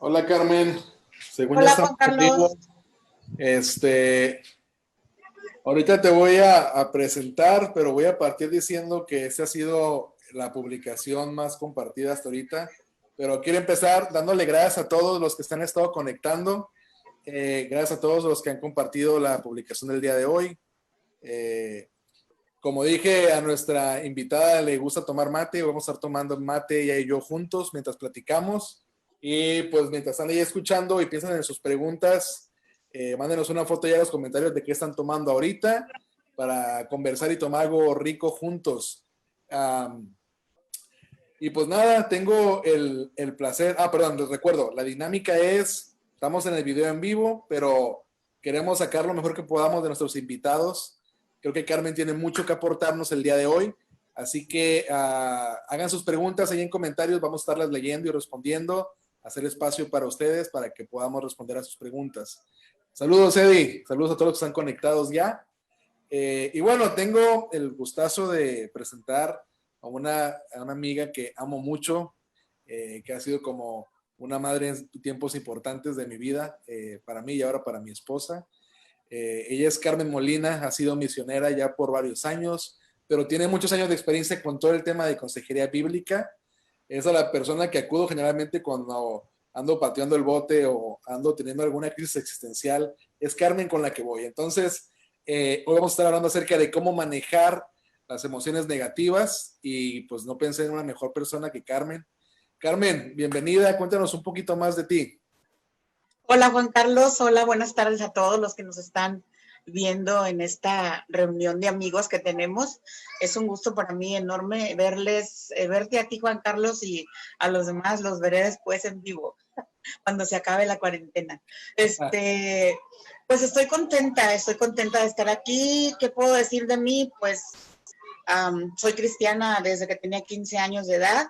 Hola Carmen, según ya Hola estamos Juan en vivo, Carlos. ahorita te voy a presentar, pero voy a partir diciendo que esta ha sido la publicación más compartida hasta ahorita, pero quiero empezar dándole gracias a todos los que se han estado conectando, gracias a todos los que han compartido la publicación del día de hoy. Como dije, a nuestra invitada le gusta tomar mate, vamos a estar tomando mate ella y yo juntos mientras platicamos. Y pues mientras están ahí escuchando y piensan en sus preguntas, mándenos una foto ya en los comentarios de qué están tomando ahorita para conversar y tomar algo rico juntos. Y pues nada, tengo el placer. Perdón, les recuerdo, la dinámica es, estamos en el video en vivo, pero queremos sacar lo mejor que podamos de nuestros invitados. Creo que Carmen tiene mucho que aportarnos el día de hoy, así que hagan sus preguntas ahí en comentarios, vamos a estarlas leyendo y respondiendo, hacer espacio para ustedes para que podamos responder a sus preguntas. Saludos, Eddie, saludos a todos los que están conectados ya. Y bueno, tengo el gustazo de presentar a una amiga que amo mucho, que ha sido como una madre en tiempos importantes de mi vida, para mí y ahora para mi esposa. Ella es Carmen Molina, ha sido misionera ya por varios años, pero tiene muchos años de experiencia con todo el tema de consejería bíblica. Es a la persona que acudo generalmente cuando ando pateando el bote o ando teniendo alguna crisis existencial. Es Carmen con la que voy. Entonces, hoy vamos a estar hablando acerca de cómo manejar las emociones negativas y pues no pensé en una mejor persona que Carmen. Carmen, bienvenida, cuéntanos un poquito más de ti. Hola Juan Carlos, hola, buenas tardes a todos los que nos están viendo en esta reunión de amigos que tenemos. Es un gusto para mí enorme verte a ti Juan Carlos y a los demás los veré después en vivo, cuando se acabe la cuarentena. Pues estoy contenta de estar aquí. ¿Qué puedo decir de mí? Pues soy cristiana desde que tenía 15 años de edad.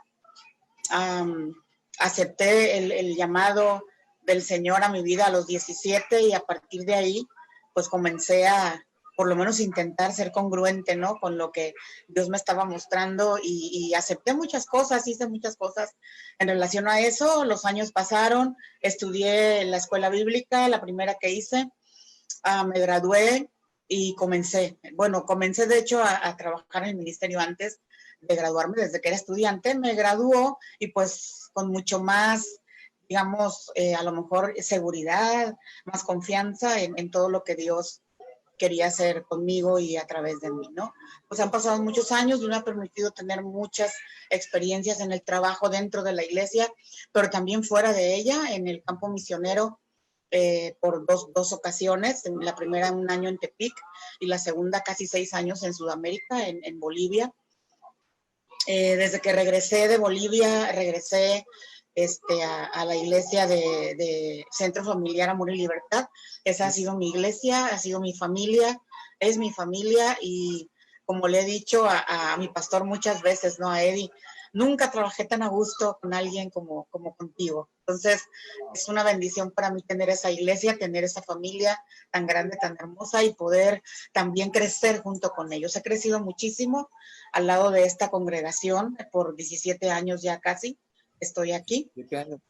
Acepté el llamado del Señor a mi vida a los 17 y a partir de ahí pues comencé a por lo menos intentar ser congruente, ¿no? Con lo que Dios me estaba mostrando y acepté muchas cosas, hice muchas cosas en relación a eso. Los años pasaron, estudié en la escuela bíblica, la primera que hice, me gradué y comencé de hecho a trabajar en el ministerio antes de graduarme, desde que era estudiante. Me graduó y pues con mucho más, digamos, a lo mejor seguridad, más confianza en todo lo que Dios quería hacer conmigo y a través de mí, ¿no? Pues han pasado muchos años y me ha permitido tener muchas experiencias en el trabajo dentro de la iglesia, pero también fuera de ella, en el campo misionero, por dos ocasiones, la primera un año en Tepic y la segunda casi 6 años en Sudamérica, en Bolivia. Desde que regresé de Bolivia, regresé a la iglesia de Centro Familiar Amor y Libertad. Esa ha sido mi iglesia, ha sido mi familia, es mi familia y como le he dicho a mi pastor muchas veces, ¿no? A Eddie, nunca trabajé tan a gusto con alguien como contigo. Entonces, es una bendición para mí tener esa iglesia, tener esa familia tan grande, tan hermosa y poder también crecer junto con ellos. He crecido muchísimo al lado de esta congregación por 17 años ya casi. Estoy aquí.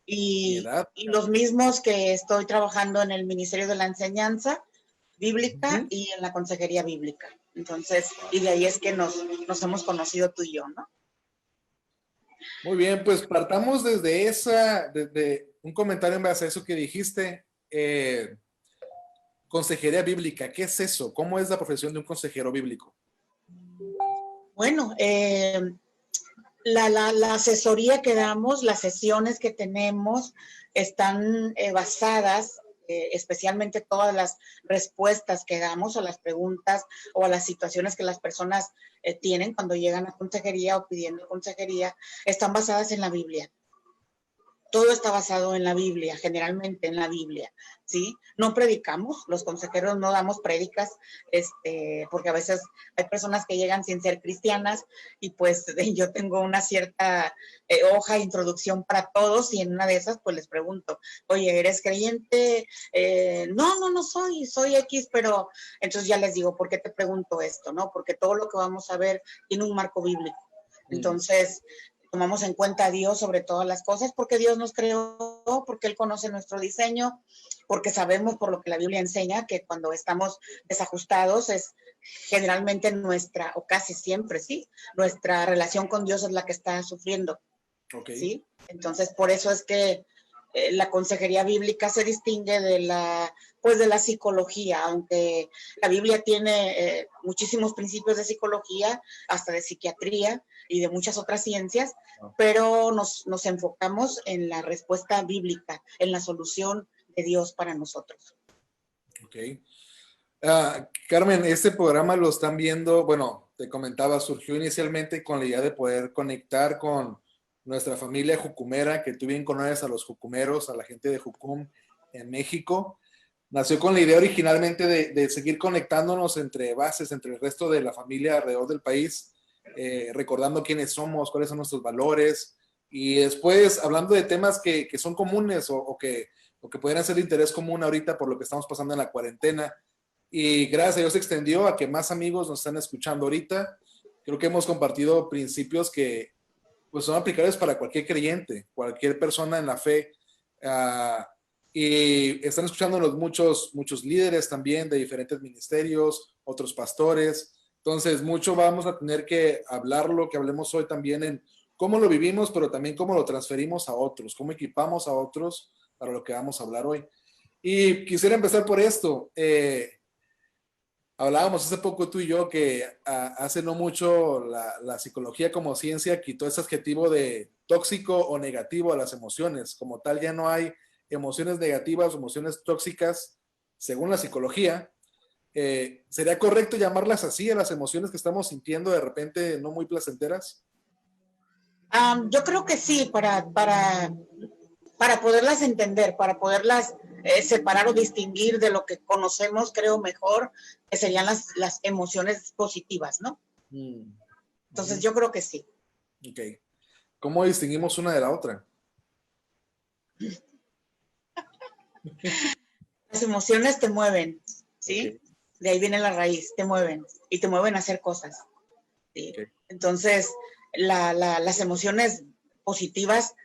Y los mismos que estoy trabajando en el Ministerio de la Enseñanza Bíblica y en la Consejería Bíblica. Entonces, y de ahí es que nos hemos conocido tú y yo, ¿no? Muy bien, pues partamos desde un comentario en base a eso que dijiste. Consejería bíblica, ¿qué es eso? ¿Cómo es la profesión de un consejero bíblico? Bueno, la asesoría que damos, las sesiones que tenemos están basadas, especialmente todas las respuestas que damos a las preguntas o a las situaciones que las personas tienen cuando llegan a consejería o pidiendo consejería, están basadas en la Biblia. Todo está basado en la Biblia, generalmente en la Biblia, ¿sí? No predicamos, los consejeros no damos prédicas, porque a veces hay personas que llegan sin ser cristianas y pues yo tengo una cierta hoja de introducción para todos y en una de esas pues les pregunto, oye, ¿eres creyente? No soy X, pero entonces ya les digo, ¿por qué te pregunto esto, no? Porque todo lo que vamos a ver tiene un marco bíblico. Entonces, tomamos en cuenta a Dios sobre todas las cosas, porque Dios nos creó, porque Él conoce nuestro diseño, porque sabemos por lo que la Biblia enseña que cuando estamos desajustados es generalmente nuestra, o casi siempre, ¿sí? Nuestra relación con Dios es la que está sufriendo, Okay. ¿sí? Entonces, por eso es que la consejería bíblica se distingue de la psicología, aunque la Biblia tiene muchísimos principios de psicología, hasta de psiquiatría y de muchas otras ciencias, pero nos enfocamos en la respuesta bíblica, en la solución de Dios para nosotros. Ok. Carmen, este programa lo están viendo, bueno, te comentaba, surgió inicialmente con la idea de poder conectar con nuestra familia jucumera, que tú bien conoces a los jucumeros, a la gente de Jucum en México. Nació con la idea originalmente de seguir conectándonos entre bases, entre el resto de la familia alrededor del país, recordando quiénes somos, cuáles son nuestros valores, y después hablando de temas que son comunes o que pudieran ser de interés común ahorita por lo que estamos pasando en la cuarentena. Y gracias a Dios se extendió a que más amigos nos están escuchando ahorita. Creo que hemos compartido principios que pues, son aplicables para cualquier creyente, cualquier persona en la fe. Y están escuchándonos muchos líderes también de diferentes ministerios, otros pastores. Entonces, mucho vamos a tener que hablarlo, que hablemos hoy también en cómo lo vivimos, pero también cómo lo transferimos a otros, cómo equipamos a otros para lo que vamos a hablar hoy. Y quisiera empezar por esto. Hablábamos hace poco tú y yo que hace no mucho la psicología como ciencia quitó ese adjetivo de tóxico o negativo a las emociones. Como tal, ya no hay emociones negativas, emociones tóxicas, según la psicología. ¿Sería correcto llamarlas así a las emociones que estamos sintiendo de repente no muy placenteras? Yo creo que sí, para poderlas entender, para poderlas separar o distinguir de lo que conocemos, creo mejor que serían las emociones positivas, ¿no? Entonces yo creo que sí. Ok. ¿Cómo distinguimos una de la otra? Las emociones te mueven, ¿sí? Okay. De ahí viene la raíz, te mueven y te mueven a hacer cosas, ¿sí? Okay. Entonces, las emociones positivas,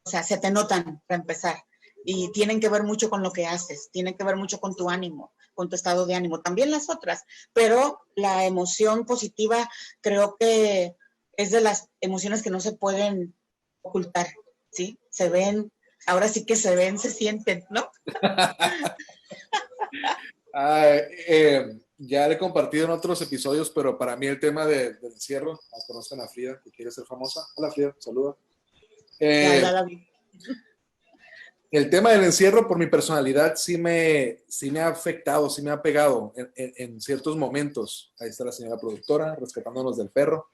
o sea, se te notan para empezar y tienen que ver mucho con lo que haces, tienen que ver mucho con tu ánimo, con tu estado de ánimo, también las otras, pero la emoción positiva creo que es de las emociones que no se pueden ocultar, ¿sí? Se ven, ahora sí que se ven, se sienten, ¿no? Ya he compartido en otros episodios, pero para mí el tema del encierro, conocen a Frida, que quiere ser famosa. Hola Frida, saluda. El tema del encierro, por mi personalidad, sí me ha afectado, sí me ha pegado en ciertos momentos. Ahí está la señora productora, rescatándonos del perro.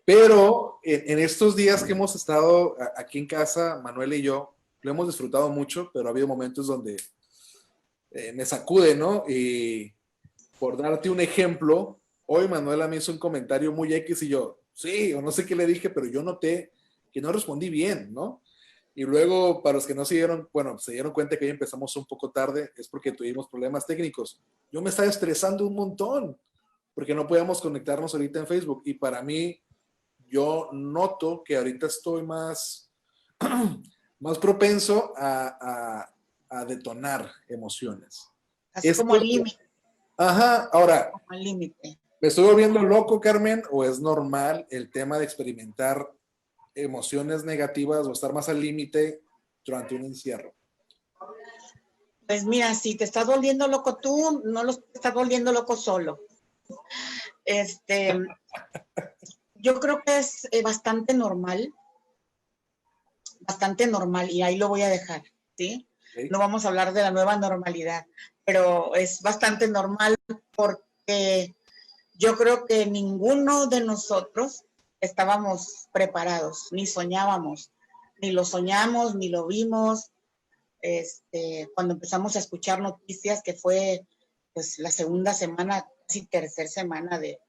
Pero en estos días que hemos estado aquí en casa, Manuel y yo, lo hemos disfrutado mucho, pero ha habido momentos donde me sacude, ¿no? Y por darte un ejemplo, hoy Manuela me hizo un comentario muy X y yo, sí, o no sé qué le dije, pero yo noté que no respondí bien, ¿no? Y luego, para los que no se dieron cuenta que hoy empezamos un poco tarde, es porque tuvimos problemas técnicos. Yo me estaba estresando un montón, porque no podíamos conectarnos ahorita en Facebook. Y para mí, yo noto que ahorita estoy más propenso a detonar emociones. Así como al límite. Ajá, ahora, como al límite. ¿Me estoy volviendo loco, Carmen, o es normal el tema de experimentar emociones negativas o estar más al límite durante un encierro? Pues mira, si te estás volviendo loco tú, no lo estás volviendo loco solo. Yo creo que es bastante normal, y ahí lo voy a dejar, ¿sí? Okay. No vamos a hablar de la nueva normalidad, pero es bastante normal porque yo creo que ninguno de nosotros estábamos preparados, ni soñábamos, ni lo soñamos, ni lo vimos. Cuando empezamos a escuchar noticias, que fue pues la segunda semana, casi tercera semana de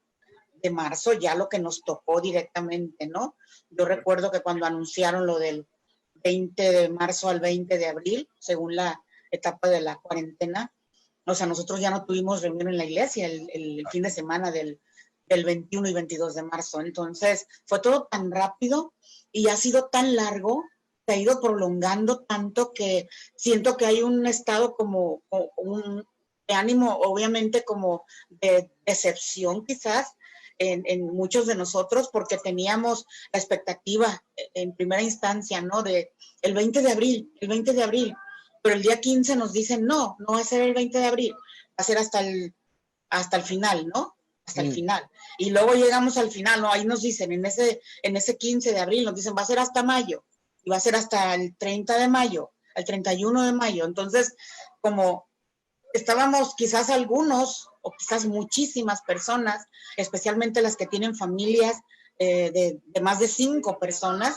marzo, ya lo que nos tocó directamente, ¿no? Yo recuerdo que cuando anunciaron lo del 20 de marzo al 20 de abril, según la etapa de la cuarentena, o sea, nosotros ya no tuvimos reunión en la iglesia el fin de semana del del 21 y 22 de marzo. Entonces, fue todo tan rápido y ha sido tan largo, se ha ido prolongando tanto que siento que hay un estado como un de ánimo, obviamente como de decepción quizás en muchos de nosotros, porque teníamos la expectativa en primera instancia, ¿no? De el 20 de abril, pero el día 15 nos dicen, no va a ser el 20 de abril, va a ser hasta el final, ¿no? Hasta el final. Y luego llegamos al final, ¿no? Ahí nos dicen, en ese 15 de abril, nos dicen, va a ser hasta mayo, y va a ser hasta el 30 de mayo, el 31 de mayo. Entonces, como estábamos quizás algunos, o quizás muchísimas personas, especialmente las que tienen familias de más de 5 personas,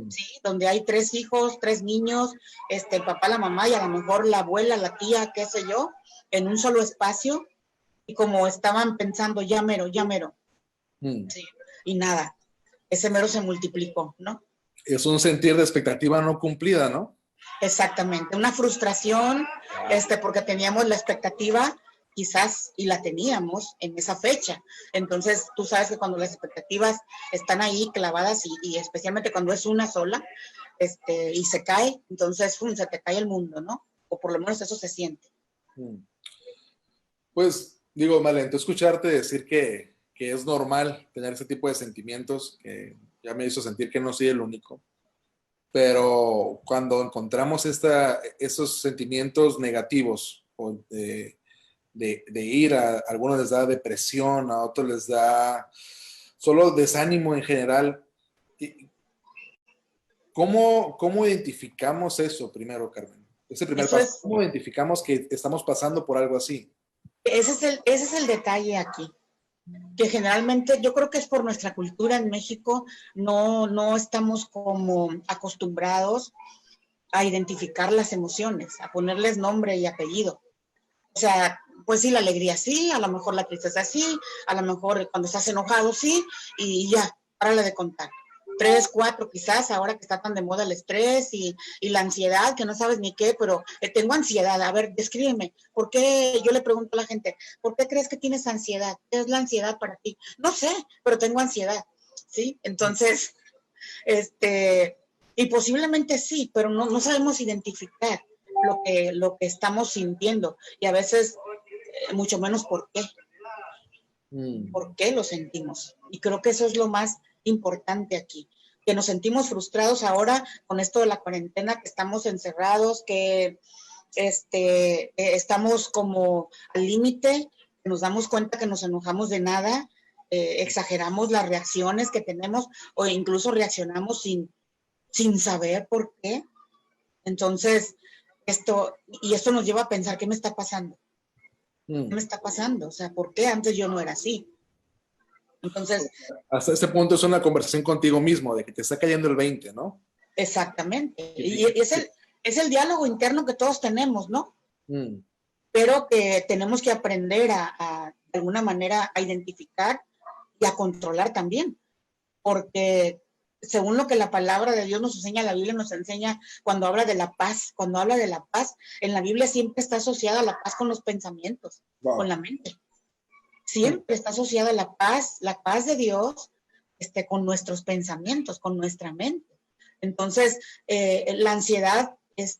¿sí? Donde hay 3 hijos, 3 niños, el papá, la mamá y a lo mejor la abuela, la tía, qué sé yo, en un solo espacio, y como estaban pensando, ya mero, ¿sí? Y nada, ese mero se multiplicó, ¿no? Es un sentir de expectativa no cumplida, ¿no? Exactamente, una frustración, porque teníamos la expectativa, quizás, y la teníamos en esa fecha. Entonces, tú sabes que cuando las expectativas están ahí clavadas, y especialmente cuando es una sola, y se cae, entonces, se te cae el mundo, ¿no? O por lo menos eso se siente. Pues, digo, Malento, escucharte decir que es normal tener ese tipo de sentimientos, que ya me hizo sentir que no soy el único. Pero cuando encontramos esos sentimientos negativos, o de ira, a algunos les da depresión, a otros les da solo desánimo en general. ¿Cómo identificamos eso primero, Carmen? Ese primer paso, ¿cómo identificamos que estamos pasando por algo así? Ese es el detalle aquí, que generalmente yo creo que es por nuestra cultura en México, no estamos como acostumbrados a identificar las emociones, a ponerles nombre y apellido. O sea, pues sí, la alegría sí, a lo mejor la tristeza sí, a lo mejor cuando estás enojado sí, y ya, párale de contar. 3, 4 quizás, ahora que está tan de moda el estrés y la ansiedad, que no sabes ni qué, pero tengo ansiedad. A ver, descríbeme, ¿por qué? Yo le pregunto a la gente, ¿por qué crees que tienes ansiedad? ¿Qué es la ansiedad para ti? No sé, pero tengo ansiedad, ¿sí? Entonces, y posiblemente sí, pero no sabemos identificar lo que estamos sintiendo, y a veces mucho menos por qué. ¿Por qué lo sentimos? Y creo que eso es lo más importante aquí, que nos sentimos frustrados ahora con esto de la cuarentena, que estamos encerrados, que estamos como al límite, nos damos cuenta que nos enojamos de nada, exageramos las reacciones que tenemos o incluso reaccionamos sin saber por qué. Entonces, esto nos lleva a pensar, ¿qué me está pasando? ¿Qué me está pasando? O sea, ¿por qué antes yo no era así? Entonces, hasta este punto es una conversación contigo mismo, de que te está cayendo el 20, ¿no? Exactamente. Y es el diálogo interno que todos tenemos, ¿no? Pero que tenemos que aprender de alguna manera, a identificar y a controlar también. Porque según lo que la palabra de Dios nos enseña, la Biblia nos enseña cuando habla de la paz, en la Biblia siempre está asociada la paz con los pensamientos, con la mente. Siempre está asociada la paz de Dios, con nuestros pensamientos, con nuestra mente. Entonces, la ansiedad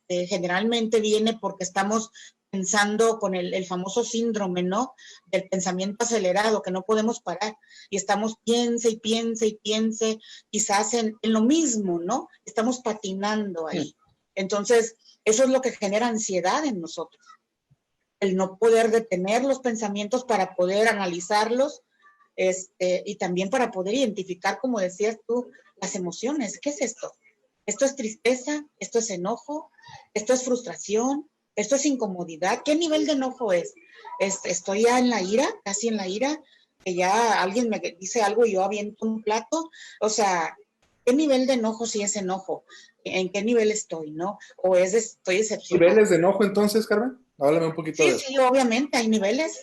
generalmente viene porque estamos pensando con el famoso síndrome, ¿no? Del pensamiento acelerado, que no podemos parar. Y estamos piense y piense y piense, quizás en lo mismo, ¿no? Estamos patinando ahí. Entonces, eso es lo que genera ansiedad en nosotros. El no poder detener los pensamientos para poder analizarlos, y también para poder identificar, como decías tú, las emociones. ¿Qué es esto? ¿Esto es tristeza? ¿Esto es enojo? ¿Esto es frustración? ¿Esto es incomodidad? ¿Qué nivel de enojo es? ¿Estoy ya en la ira, casi en la ira, que ya alguien me dice algo y yo aviento un plato? O sea, ¿qué nivel de enojo si es enojo? ¿En qué nivel estoy, no? ¿O estoy decepcionada? ¿Niveles de enojo entonces, Carmen? Háblame un poquito de eso. Sí, obviamente, hay niveles.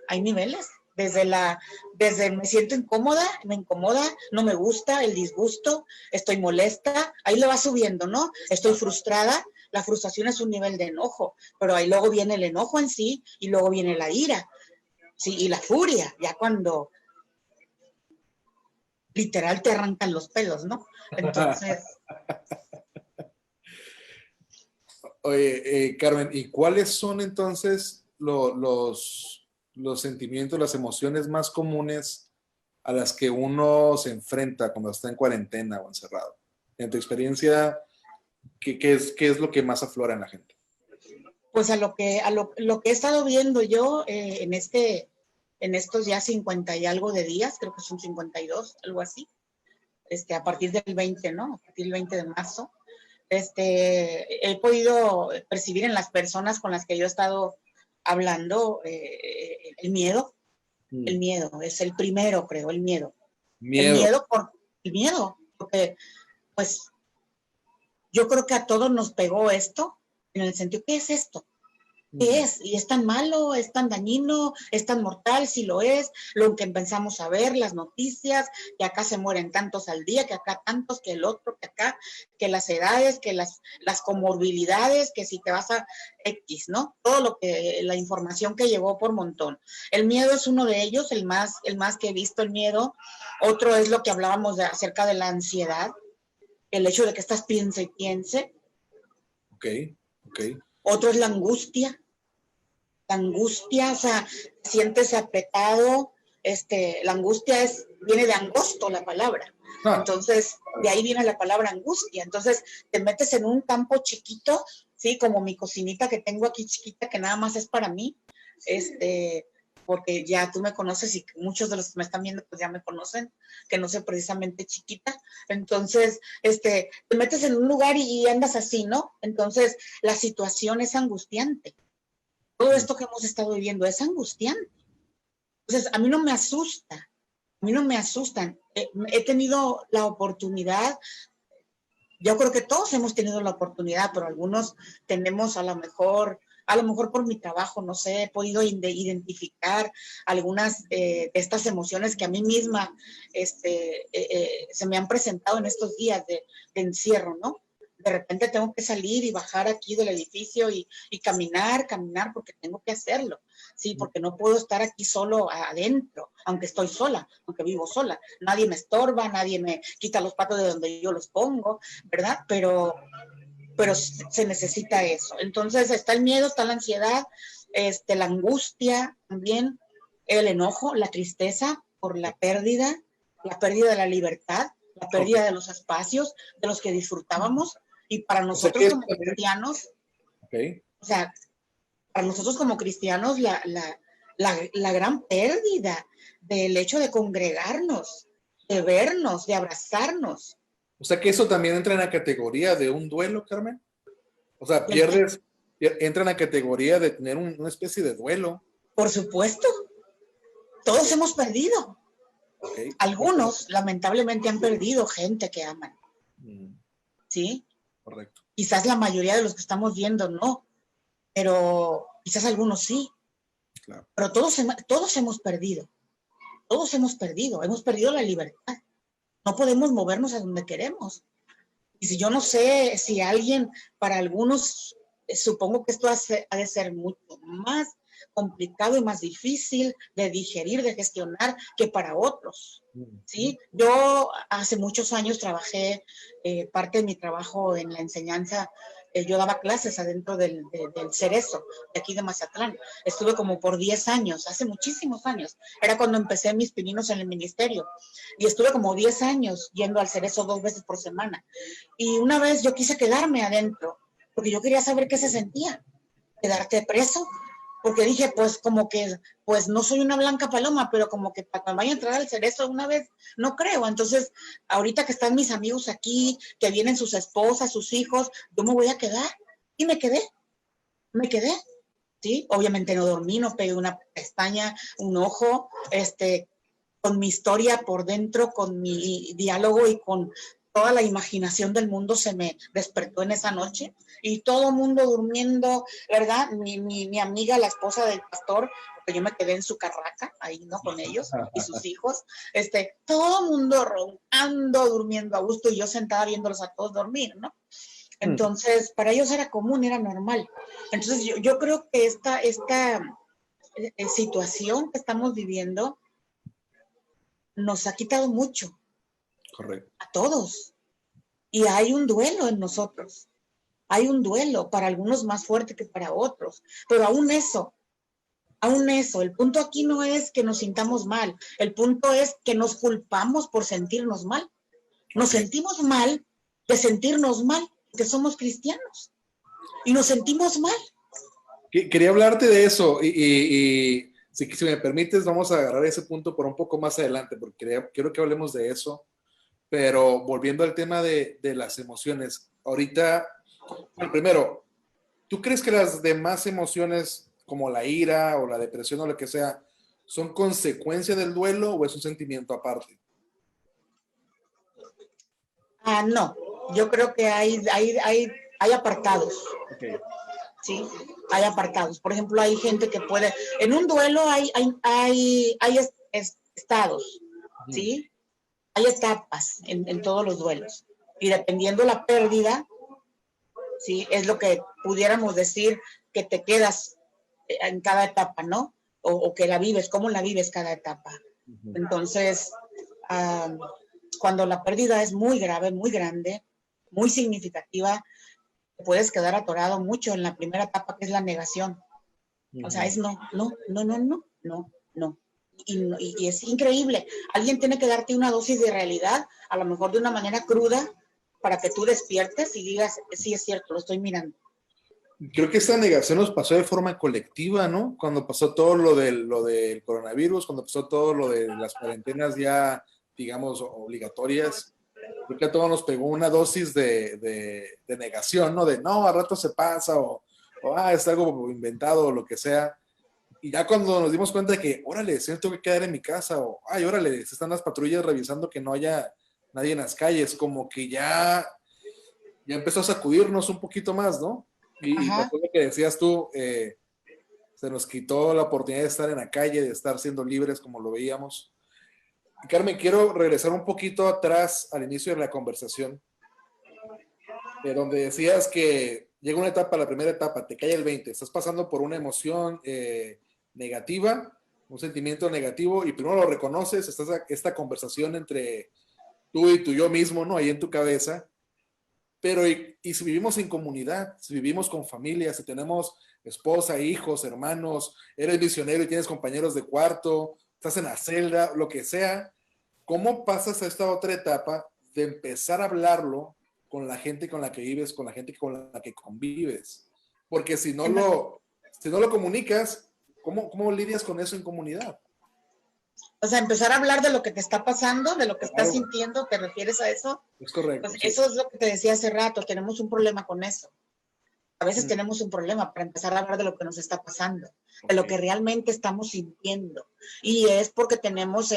Hay niveles. Desde me siento incómoda, me incomoda, no me gusta, el disgusto, estoy molesta, ahí le va subiendo, ¿no? Estoy frustrada, la frustración es un nivel de enojo, pero ahí luego viene el enojo en sí y luego viene la ira, ¿sí? Y la furia, ya cuando literal te arrancan los pelos, ¿no? Entonces... Oye, Carmen, ¿y cuáles son entonces los sentimientos, las emociones más comunes a las que uno se enfrenta cuando está en cuarentena o encerrado? En tu experiencia, ¿qué es lo que más aflora en la gente? Pues lo que he estado viendo yo en estos ya 50 y algo de días, creo que son 52, algo así, a partir del 20, ¿no? A partir del 20 de marzo, he podido percibir en las personas con las que yo he estado hablando el miedo. El miedo es el primero, creo, el miedo. Miedo. El miedo, porque pues yo creo que a todos nos pegó esto, en el sentido, ¿qué es esto? ¿Qué es? ¿Y es tan malo? ¿Es tan dañino? ¿Es tan mortal? Si lo es, lo que empezamos a ver, las noticias, que acá se mueren tantos al día, que acá tantos, que el otro, que acá, que las edades, que las comorbilidades, que si te vas a X, ¿no? Todo lo que, la información que llegó por montón. El miedo es uno de ellos, el más que he visto, el miedo. Otro es lo que hablábamos acerca de la ansiedad, el hecho de que estás piense y piense. Ok. Otro es la angustia. La angustia, o sea, sientes apretado, la angustia viene de angosto la palabra. Entonces, de ahí viene la palabra angustia. Entonces, te metes en un campo chiquito, ¿sí? Como mi cocinita que tengo aquí chiquita, que nada más es para mí, porque ya tú me conoces y muchos de los que me están viendo pues ya me conocen, que no soy precisamente chiquita. Entonces, te metes en un lugar y andas así, ¿no? Entonces, la situación es angustiante. Todo esto que hemos estado viviendo es angustiante. Entonces, a mí no me asusta, He tenido la oportunidad, yo creo que todos hemos tenido la oportunidad, pero algunos tenemos a lo mejor por mi trabajo, no sé, he podido identificar algunas de estas emociones que a mí misma se me han presentado en estos días de encierro, ¿no? De repente tengo que salir y bajar aquí del edificio y caminar porque tengo que hacerlo, ¿sí? Porque no puedo estar aquí solo adentro, aunque estoy sola, aunque vivo sola. Nadie me estorba, nadie me quita los patos de donde yo los pongo, ¿verdad? Pero se necesita eso. Entonces está el miedo, está la ansiedad, la angustia también, el enojo, la tristeza por la pérdida de la libertad, la pérdida de los espacios de los que disfrutábamos. Y para nosotros como cristianos, o sea, para nosotros como cristianos, la gran pérdida del hecho de congregarnos, de vernos, de abrazarnos. O sea que eso también entra en la categoría de un duelo, Carmen. O sea, entra en la categoría de tener una especie de duelo. Por supuesto. Todos hemos perdido. Algunos, lamentablemente, han perdido gente que aman. ¿Sí? Correcto. Quizás la mayoría de los que estamos viendo no, pero quizás algunos sí. Claro. Pero todos hemos perdido. Todos hemos perdido la libertad. No podemos movernos a donde queremos. Y si yo no sé, si alguien, para algunos, supongo que esto ha de ser mucho más complicado y más difícil de digerir, de gestionar que para otros, ¿sí? Yo hace muchos años trabajé, parte de mi trabajo en la enseñanza, yo daba clases adentro del Cerezo, de aquí de Mazatlán. Estuve como por 10 años, hace muchísimos años. Era cuando empecé mis pininos en el ministerio. Y estuve como 10 años yendo al Cerezo 2 veces por semana. Y una vez yo quise quedarme adentro, porque yo quería saber qué se sentía, quedarte preso. Porque dije, pues como que, pues no soy una blanca paloma, pero como que para cuando vaya a entrar al Cerezo una vez, no creo. Entonces, ahorita que están mis amigos aquí, que vienen sus esposas, sus hijos, yo me voy a quedar. Y me quedé, ¿sí? Obviamente no dormí, no pegué una pestaña, un ojo, con mi historia por dentro, con mi diálogo y con toda la imaginación del mundo se me despertó en esa noche y todo el mundo durmiendo, ¿verdad? Mi amiga, la esposa del pastor, porque yo me quedé en su carraca ahí, ¿no? Con ellos y sus hijos, todo el mundo roncando, durmiendo a gusto y yo sentada viéndolos a todos dormir, ¿no? Entonces, para ellos era común, era normal. Entonces, yo creo que esta situación que estamos viviendo nos ha quitado mucho. Correcto. A todos. Y hay un duelo en nosotros. Hay un duelo, para algunos más fuerte que para otros. Pero aún eso, el punto aquí no es que nos sintamos mal. El punto es que nos culpamos por sentirnos mal. Nos sentimos mal de sentirnos mal, que somos cristianos. Y nos sentimos mal. Quería hablarte de eso y si me permites, vamos a agarrar ese punto por un poco más adelante, porque quiero que hablemos de eso. Pero volviendo al tema de las emociones, ahorita, bueno, primero, ¿tú crees que las demás emociones, como la ira o la depresión o lo que sea, son consecuencia del duelo o es un sentimiento aparte? No, yo creo que hay apartados. Okay. Sí, hay apartados. Por ejemplo, hay gente que puede, en un duelo hay estados, ¿sí? Hay etapas en todos los duelos. Y dependiendo la pérdida, ¿sí? Es lo que pudiéramos decir que te quedas en cada etapa, ¿no? O que la vives, cómo la vives cada etapa. Entonces, cuando la pérdida es muy grave, muy grande, muy significativa, puedes quedar atorado mucho en la primera etapa, que es la negación. O sea, es no. Y es increíble. Alguien tiene que darte una dosis de realidad, a lo mejor de una manera cruda, para que tú despiertes y digas, sí, es cierto, lo estoy mirando. Creo que esta negación nos pasó de forma colectiva, ¿no? Cuando pasó todo lo del coronavirus, cuando pasó todo lo de las cuarentenas ya, digamos, obligatorias, creo que a todos nos pegó una dosis de negación, ¿no? De no, a rato se pasa, o es algo inventado, o lo que sea. Y ya cuando nos dimos cuenta de que, órale, sí, tengo que quedar en mi casa, o ay, órale, se están las patrullas revisando que no haya nadie en las calles, como que ya empezó a sacudirnos un poquito más, ¿no? Y pasó lo que decías tú, se nos quitó la oportunidad de estar en la calle, de estar siendo libres como lo veíamos. Y Carmen, quiero regresar un poquito atrás al inicio de la conversación, de donde decías que llega una etapa, la primera etapa, te cae el 20, estás pasando por una emoción negativa, un sentimiento negativo, y primero lo reconoces, esta conversación entre tú y tu yo mismo, ¿no? Ahí en tu cabeza. Pero, y si vivimos en comunidad, si vivimos con familia, si tenemos esposa, hijos, hermanos, eres misionero y tienes compañeros de cuarto, estás en la celda, lo que sea, ¿cómo pasas a esta otra etapa de empezar a hablarlo con la gente con la que vives, con la gente con la que convives? Porque si no lo comunicas, ¿cómo lidias con eso en comunidad? O sea, empezar a hablar de lo que te está pasando, de lo que estás sintiendo, ¿te refieres a eso? Es correcto. Pues sí. Eso es lo que te decía hace rato, tenemos un problema con eso. A veces tenemos un problema para empezar a hablar de lo que nos está pasando, de lo que realmente estamos sintiendo. Y es porque tenemos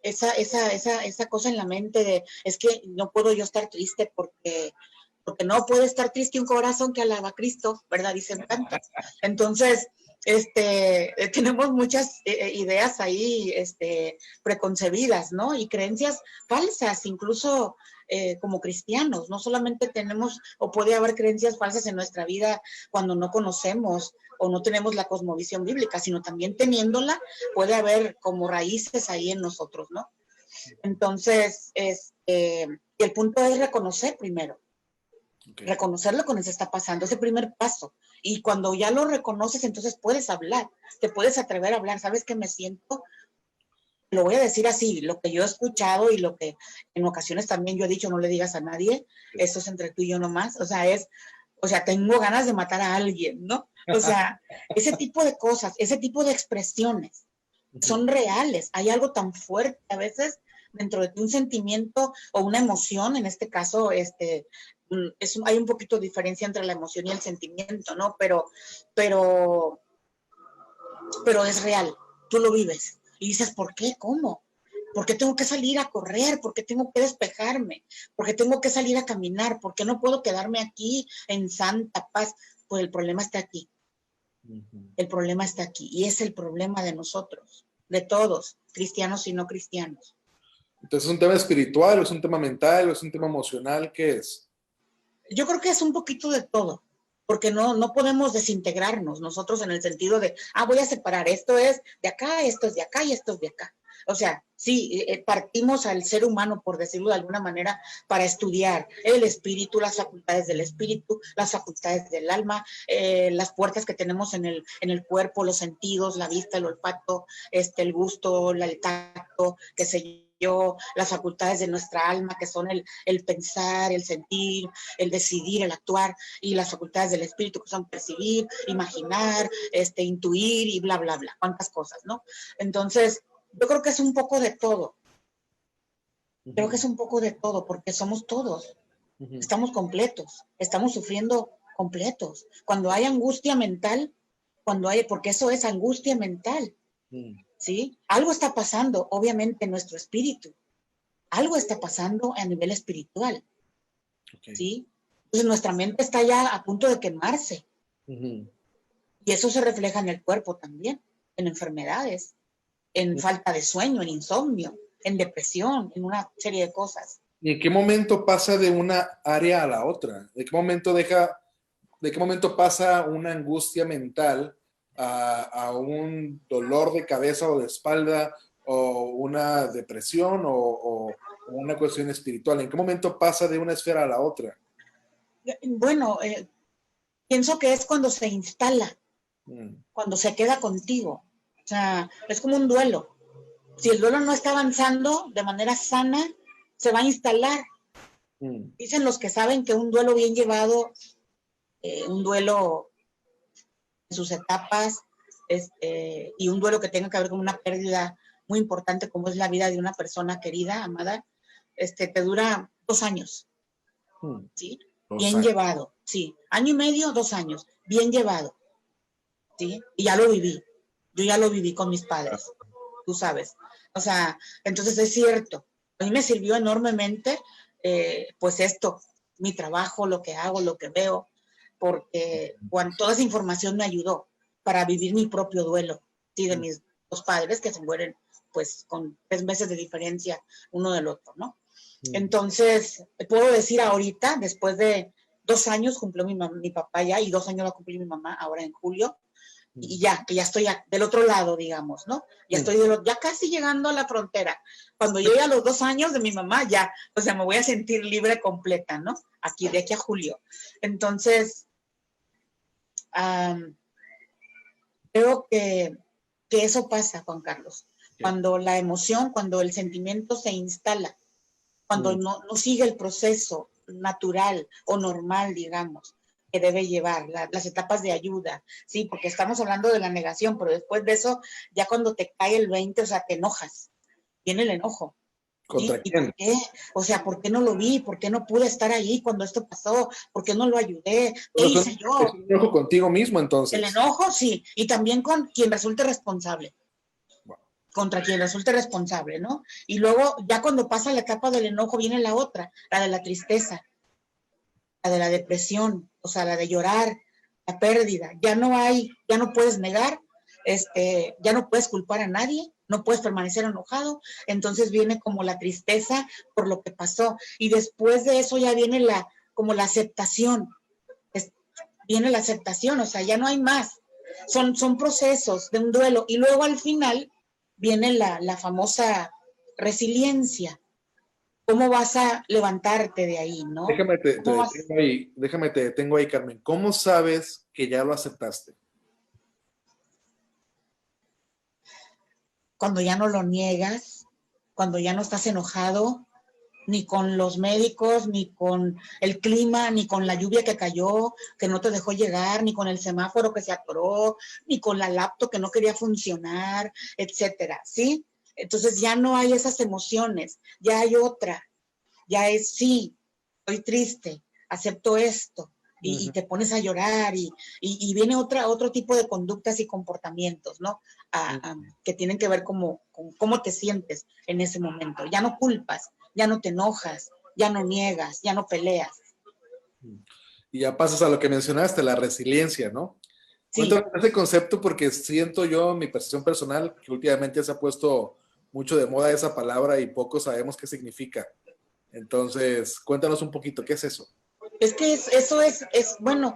esa cosa en la mente de, es que no puedo yo estar triste porque no puede estar triste un corazón que alaba a Cristo, ¿verdad? Dicen tantas. Entonces, tenemos muchas ideas ahí preconcebidas, ¿no? Y creencias falsas, incluso como cristianos. No solamente tenemos, o puede haber creencias falsas en nuestra vida cuando no conocemos o no tenemos la cosmovisión bíblica, sino también teniéndola, puede haber como raíces ahí en nosotros, ¿no? Entonces, el punto es reconocer primero. Reconocer lo que nos está pasando, ese primer paso. Y cuando ya lo reconoces, entonces puedes hablar, te puedes atrever a hablar. ¿Sabes qué me siento? Lo voy a decir así, lo que yo he escuchado y lo que en ocasiones también yo he dicho, no le digas a nadie, eso es entre tú y yo nomás. O sea, tengo ganas de matar a alguien, ¿no? O sea, ese tipo de cosas, ese tipo de expresiones son reales. Hay algo tan fuerte a veces dentro de ti, un sentimiento o una emoción, en este caso, hay un poquito de diferencia entre la emoción y el sentimiento, ¿no? Pero es real, tú lo vives. Y dices, ¿por qué? ¿Cómo? ¿Por qué tengo que salir a correr? ¿Por qué tengo que despejarme? ¿Por qué tengo que salir a caminar? ¿Por qué no puedo quedarme aquí en santa paz? Pues el problema está aquí. El problema está aquí. Y es el problema de nosotros, de todos, cristianos y no cristianos. Entonces, ¿es un tema espiritual, o es un tema mental, o es un tema emocional? ¿Qué es? Yo creo que es un poquito de todo, porque no podemos desintegrarnos nosotros en el sentido de, voy a separar, esto es de acá, esto es de acá y esto es de acá. O sea, sí, partimos al ser humano, por decirlo de alguna manera, para estudiar el espíritu, las facultades del espíritu, las facultades del alma, las puertas que tenemos en el cuerpo, los sentidos, la vista, el olfato, el gusto, el tacto, qué sé yo, las facultades de nuestra alma, que son el pensar, el sentir, el decidir, el actuar, y las facultades del espíritu, que son percibir, imaginar, intuir y bla, bla, bla, cuántas cosas, ¿no? Entonces, yo creo que es un poco de todo. Creo que es un poco de todo, porque somos todos. Estamos completos, estamos sufriendo completos. Cuando hay angustia mental, porque eso es angustia mental, ¿sí? Algo está pasando, obviamente, en nuestro espíritu. Algo está pasando a nivel espiritual, ¿sí? Entonces nuestra mente está ya a punto de quemarse. Y eso se refleja en el cuerpo también, en enfermedades, en falta de sueño, en insomnio, en depresión, en una serie de cosas. ¿Y en qué momento pasa de una área a la otra? ¿De qué momento pasa una angustia mental a un dolor de cabeza o de espalda o una depresión o una cuestión espiritual? ¿En qué momento pasa de una esfera a la otra? Bueno, pienso que es cuando se instala, cuando se queda contigo. O sea, es como un duelo. Si el duelo no está avanzando de manera sana, se va a instalar. Dicen los que saben que un duelo bien llevado, un duelo en sus etapas, y un duelo que tenga que ver con una pérdida muy importante como es la vida de una persona querida, amada, te dura 2 años, ¿sí? Bien llevado, sí. 1 año y medio, 2 años, bien llevado, ¿sí? Y ya lo viví. Yo ya lo viví con mis padres, tú sabes. O sea, entonces es cierto. A mí me sirvió enormemente, pues esto, mi trabajo, lo que hago, lo que veo, porque toda esa información me ayudó para vivir mi propio duelo, ¿sí? De mis 2 padres que se mueren, pues, con 3 meses de diferencia uno del otro, ¿no? Entonces, puedo decir ahorita, después de 2 años cumplió mi papá ya, y 2 años va a cumplir mi mamá ahora en julio, y que ya estoy del otro lado, digamos, ¿no? Ya estoy ya casi llegando a la frontera. Cuando llegue a los 2 años de mi mamá, ya, o sea, me voy a sentir libre completa, ¿no? De aquí a julio. Entonces, creo que eso pasa, Juan Carlos. Cuando la emoción, cuando el sentimiento se instala, cuando no sigue el proceso natural o normal, digamos, que debe llevar, las etapas de ayuda, sí, porque estamos hablando de la negación, pero después de eso, ya cuando te cae el 20, o sea, te enojas, viene el enojo. ¿Contra ¿Sí? quién? ¿Y por qué? O sea, ¿por qué no lo vi? ¿Por qué no pude estar ahí cuando esto pasó? ¿Por qué no lo ayudé? ¿Qué hice yo? Es un enojo contigo mismo, entonces. El enojo, sí, y también con quien resulte responsable. Contra quien resulte responsable, ¿no? Y luego, ya cuando pasa la etapa del enojo, viene la otra, la de la tristeza, la de la depresión, o sea, la de llorar, la pérdida. Ya no puedes negar, ya no puedes culpar a nadie, no puedes permanecer enojado, entonces viene como la tristeza por lo que pasó. Y después de eso ya viene como la aceptación, viene la aceptación, o sea, ya no hay más. Son procesos de un duelo. Y luego al final viene la famosa resiliencia. ¿Cómo vas a levantarte de ahí, no? Déjame te detengo ahí, Carmen. ¿Cómo sabes que ya lo aceptaste? Cuando ya no lo niegas, cuando ya no estás enojado, ni con los médicos, ni con el clima, ni con la lluvia que cayó, que no te dejó llegar, ni con el semáforo que se atoró, ni con la laptop que no quería funcionar, etcétera, ¿sí? Entonces ya no hay esas emociones, ya hay otra, ya es, sí, estoy triste, acepto esto, y te pones a llorar, y viene otro tipo de conductas y comportamientos, ¿no? Que tienen que ver con cómo te sientes en ese momento. Ya no culpas, ya no te enojas, ya no niegas, ya no peleas. Y ya pasas a lo que mencionaste, la resiliencia, ¿no? Sí. Cuéntame ese concepto porque siento yo, mi percepción personal, que últimamente se ha puesto mucho de moda esa palabra y pocos sabemos qué significa. Entonces, cuéntanos un poquito, ¿qué es eso? Es que eso es, bueno,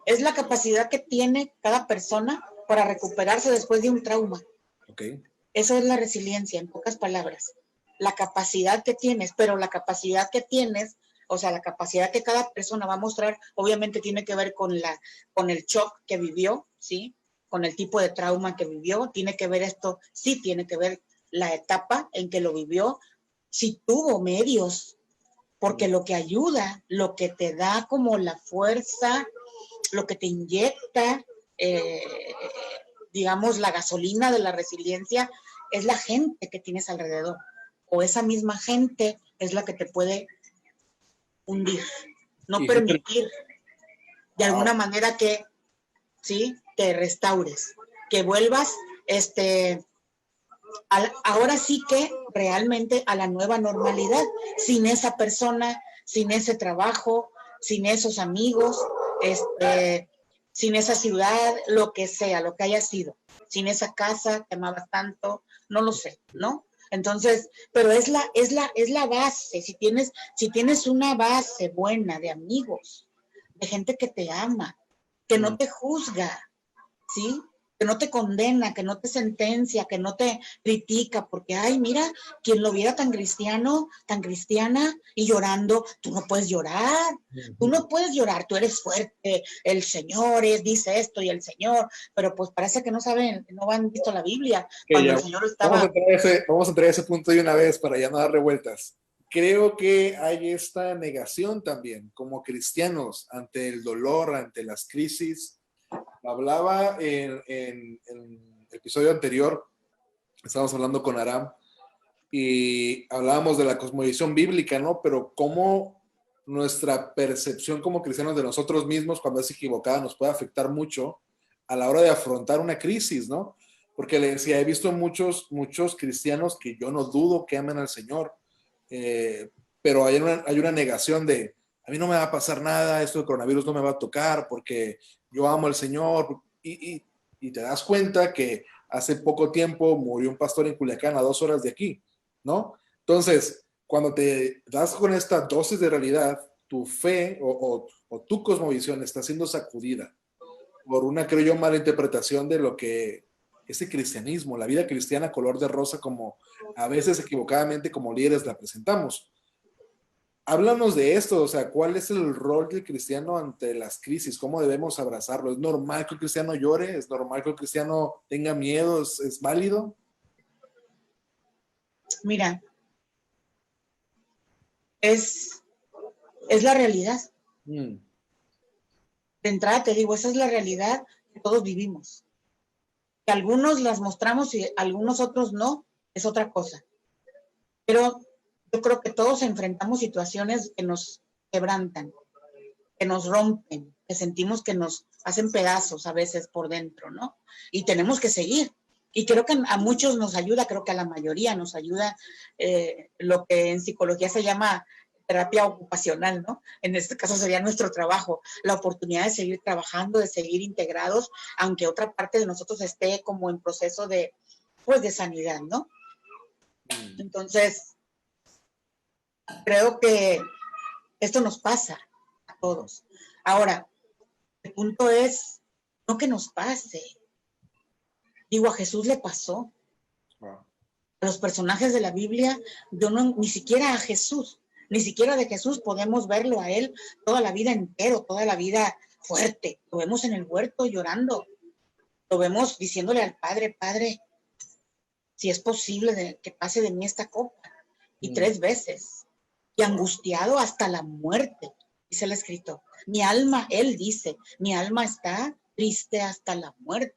es la capacidad que tiene cada persona para recuperarse después de un trauma. Okay. Eso es la resiliencia, en pocas palabras. La capacidad que tienes, pero la capacidad que tienes, o sea, la capacidad que cada persona va a mostrar, obviamente tiene que ver con el shock que vivió, ¿sí? Con el tipo de trauma que vivió, tiene que ver esto, sí tiene que ver la etapa en que lo vivió, si tuvo medios, porque lo que ayuda, lo que te da como la fuerza, lo que te inyecta, digamos, la gasolina de la resiliencia, es la gente que tienes alrededor, o esa misma gente es la que te puede hundir, no permitir de alguna manera que, ¿sí?, te restaures, que vuelvas, ahora sí que realmente a la nueva normalidad, sin esa persona, sin ese trabajo, sin esos amigos, sin esa ciudad, lo que sea, lo que haya sido, sin esa casa que amabas tanto, no lo sé, ¿no? Entonces, pero es la base, si tienes una base buena de amigos, de gente que te ama, que no te juzga, ¿sí? Que no te condena, que no te sentencia, que no te critica, porque, ay, mira, quien lo viera tan cristiano, tan cristiana, y llorando, tú no puedes llorar, tú eres fuerte, el Señor dice esto y el Señor, pero pues parece que no saben, no han visto la Biblia, cuando el Señor estaba... Vamos a entrar a ese punto de una vez para ya no dar revueltas. Creo que hay esta negación también, como cristianos, ante el dolor, ante las crisis. Hablaba en el episodio anterior, estábamos hablando con Aram y hablábamos de la cosmovisión bíblica, ¿no? Pero cómo nuestra percepción como cristianos de nosotros mismos cuando es equivocada nos puede afectar mucho a la hora de afrontar una crisis, ¿no? Porque le decía, he visto muchos cristianos que yo no dudo que amen al Señor, pero hay una negación de, a mí no me va a pasar nada, esto del coronavirus no me va a tocar porque yo amo al Señor, y te das cuenta que hace poco tiempo murió un pastor en Culiacán a 2 horas de aquí, ¿no? Entonces, cuando te das con esta dosis de realidad, tu fe o tu cosmovisión está siendo sacudida por una, creo yo, mala interpretación de lo que ese cristianismo, la vida cristiana color de rosa, como a veces equivocadamente como líderes la presentamos. Háblanos de esto, o sea, ¿cuál es el rol del cristiano ante las crisis? ¿Cómo debemos abrazarlo? ¿Es normal que el cristiano llore? ¿Es normal que el cristiano tenga miedo? ¿Es válido? Mira, es la realidad. De entrada te digo, esa es la realidad que todos vivimos. Que algunos las mostramos y algunos otros no, es otra cosa. Pero yo creo que todos enfrentamos situaciones que nos quebrantan, que nos rompen, que sentimos que nos hacen pedazos a veces por dentro, ¿no? Y tenemos que seguir. Y creo que a muchos nos ayuda, creo que a la mayoría nos ayuda lo que en psicología se llama terapia ocupacional, ¿no? En este caso sería nuestro trabajo, la oportunidad de seguir trabajando, de seguir integrados, aunque otra parte de nosotros esté como en proceso de, pues, de sanidad, ¿no? Entonces, creo que esto nos pasa a todos. Ahora, el punto es no que nos pase. Digo, a Jesús le pasó. A los personajes de la Biblia, ni siquiera a Jesús, ni siquiera de Jesús podemos verlo a él toda la vida entero, toda la vida fuerte. Lo vemos en el huerto llorando. Lo vemos diciéndole al Padre, Padre, si es posible que pase de mí esta copa. Y 3 veces. Y angustiado hasta la muerte, dice el escritor. Mi alma, él dice, mi alma está triste hasta la muerte.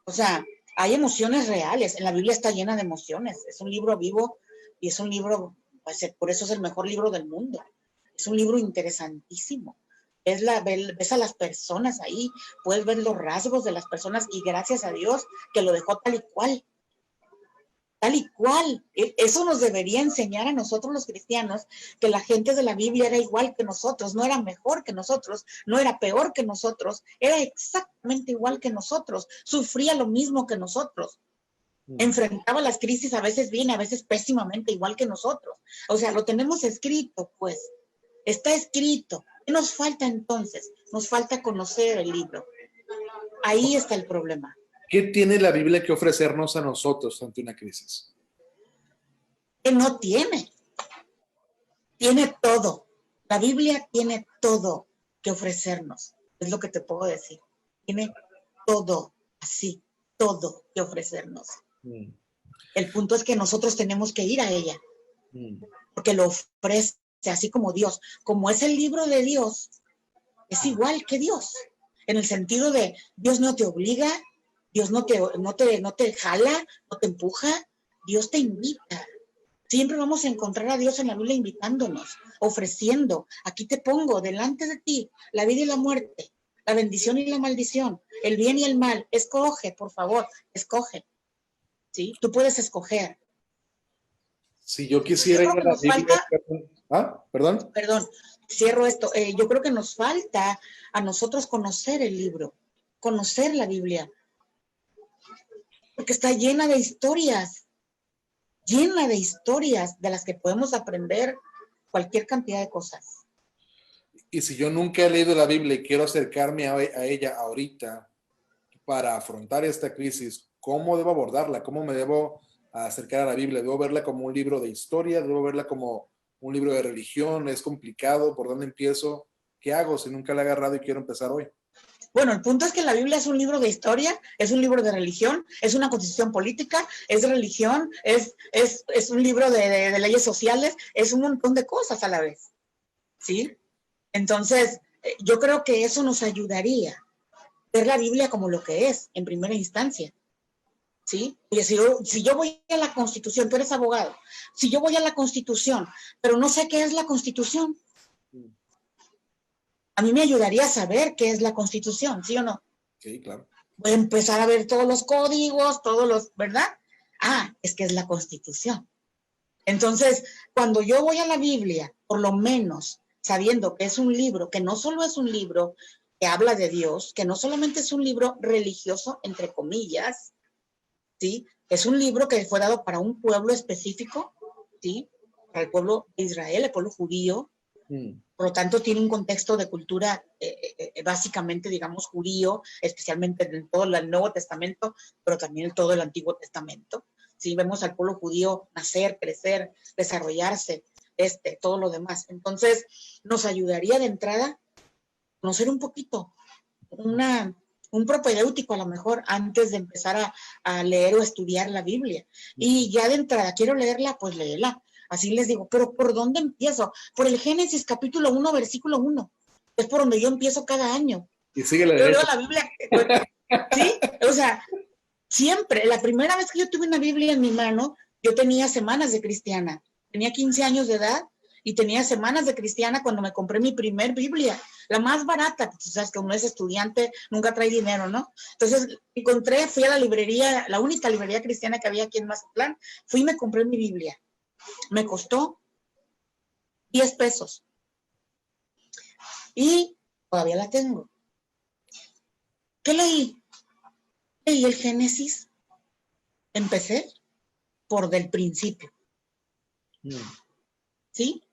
O sea, hay emociones reales. En la Biblia está llena de emociones. Es un libro vivo y es un libro, pues, por eso es el mejor libro del mundo. Es un libro interesantísimo. Ves a las personas ahí, puedes ver los rasgos de las personas y gracias a Dios que lo dejó tal y cual. Tal y cual. Eso nos debería enseñar a nosotros los cristianos, que la gente de la Biblia era igual que nosotros, no era mejor que nosotros, no era peor que nosotros, era exactamente igual que nosotros, sufría lo mismo que nosotros, enfrentaba las crisis a veces bien, a veces pésimamente, igual que nosotros. O sea, lo tenemos escrito, pues, está escrito. ¿Qué nos falta entonces? Nos falta conocer el libro. Ahí está el problema. ¿Qué tiene la Biblia que ofrecernos a nosotros ante una crisis? Que no tiene. Tiene todo. La Biblia tiene todo que ofrecernos. Es lo que te puedo decir. Tiene todo, así, todo que ofrecernos. El punto es que nosotros tenemos que ir a ella. Porque lo ofrece así como Dios. Como es el libro de Dios, es igual que Dios. En el sentido de Dios no te obliga, Dios no te jala, no te empuja, Dios te invita. Siempre vamos a encontrar a Dios en la Biblia invitándonos, ofreciendo. Aquí te pongo delante de ti la vida y la muerte, la bendición y la maldición, el bien y el mal. Escoge, por favor, escoge. ¿Sí? Tú puedes escoger. Si yo quisiera ir a la Biblia... ¿Perdón? Perdón, cierro esto. Yo creo que nos falta a nosotros conocer el libro, conocer la Biblia, porque está llena de historias de las que podemos aprender cualquier cantidad de cosas. Y si yo nunca he leído la Biblia y quiero acercarme a ella ahorita para afrontar esta crisis, ¿cómo debo abordarla? ¿Cómo me debo acercar a la Biblia? ¿Debo verla como un libro de historia? ¿Debo verla como un libro de religión? ¿Es complicado? ¿Por dónde empiezo? ¿Qué hago si nunca la he agarrado y quiero empezar hoy? Bueno, el punto es que la Biblia es un libro de historia, es un libro de religión, es una constitución política, es religión, es un libro de leyes sociales, es un montón de cosas a la vez, ¿sí? Entonces, yo creo que eso nos ayudaría a ver la Biblia como lo que es, en primera instancia, ¿sí? Porque si yo voy a la Constitución, tú eres abogado, si yo voy a la Constitución, pero no sé qué es la Constitución, a mí me ayudaría a saber qué es la Constitución, ¿sí o no? Sí, claro. Voy a empezar a ver todos los códigos, ¿verdad? Es que es la Constitución. Entonces, cuando yo voy a la Biblia, por lo menos sabiendo que es un libro, que no solo es un libro que habla de Dios, que no solamente es un libro religioso, entre comillas, ¿sí? Es un libro que fue dado para un pueblo específico, ¿sí? Para el pueblo de Israel, el pueblo judío. Por lo tanto, tiene un contexto de cultura básicamente, digamos, judío, especialmente en todo el Nuevo Testamento, pero también en todo el Antiguo Testamento. Sí, vemos al pueblo judío nacer, crecer, desarrollarse, todo lo demás. Entonces, nos ayudaría de entrada a conocer un poquito, un propedéutico a lo mejor, antes de empezar a leer o estudiar la Biblia. Y ya de entrada, quiero leerla, pues léela. Así les digo, pero ¿por dónde empiezo? Por el Génesis capítulo 1, versículo 1. Es por donde yo empiezo cada año. Y sigue la Yo leo derecha. la Biblia, ¿sí? O sea, siempre, la primera vez que yo tuve una Biblia en mi mano, yo tenía semanas de cristiana. Tenía 15 años de edad y tenía semanas de cristiana cuando me compré mi primer Biblia, la más barata. Tú sabes que uno es estudiante, nunca trae dinero, ¿no? Entonces fui a la librería, la única librería cristiana que había aquí en Mazatlán, fui y me compré mi Biblia. Me costó 10 pesos. Y todavía la tengo. ¿Qué leí? Leí el Génesis. Empecé por del principio. ¿Sí?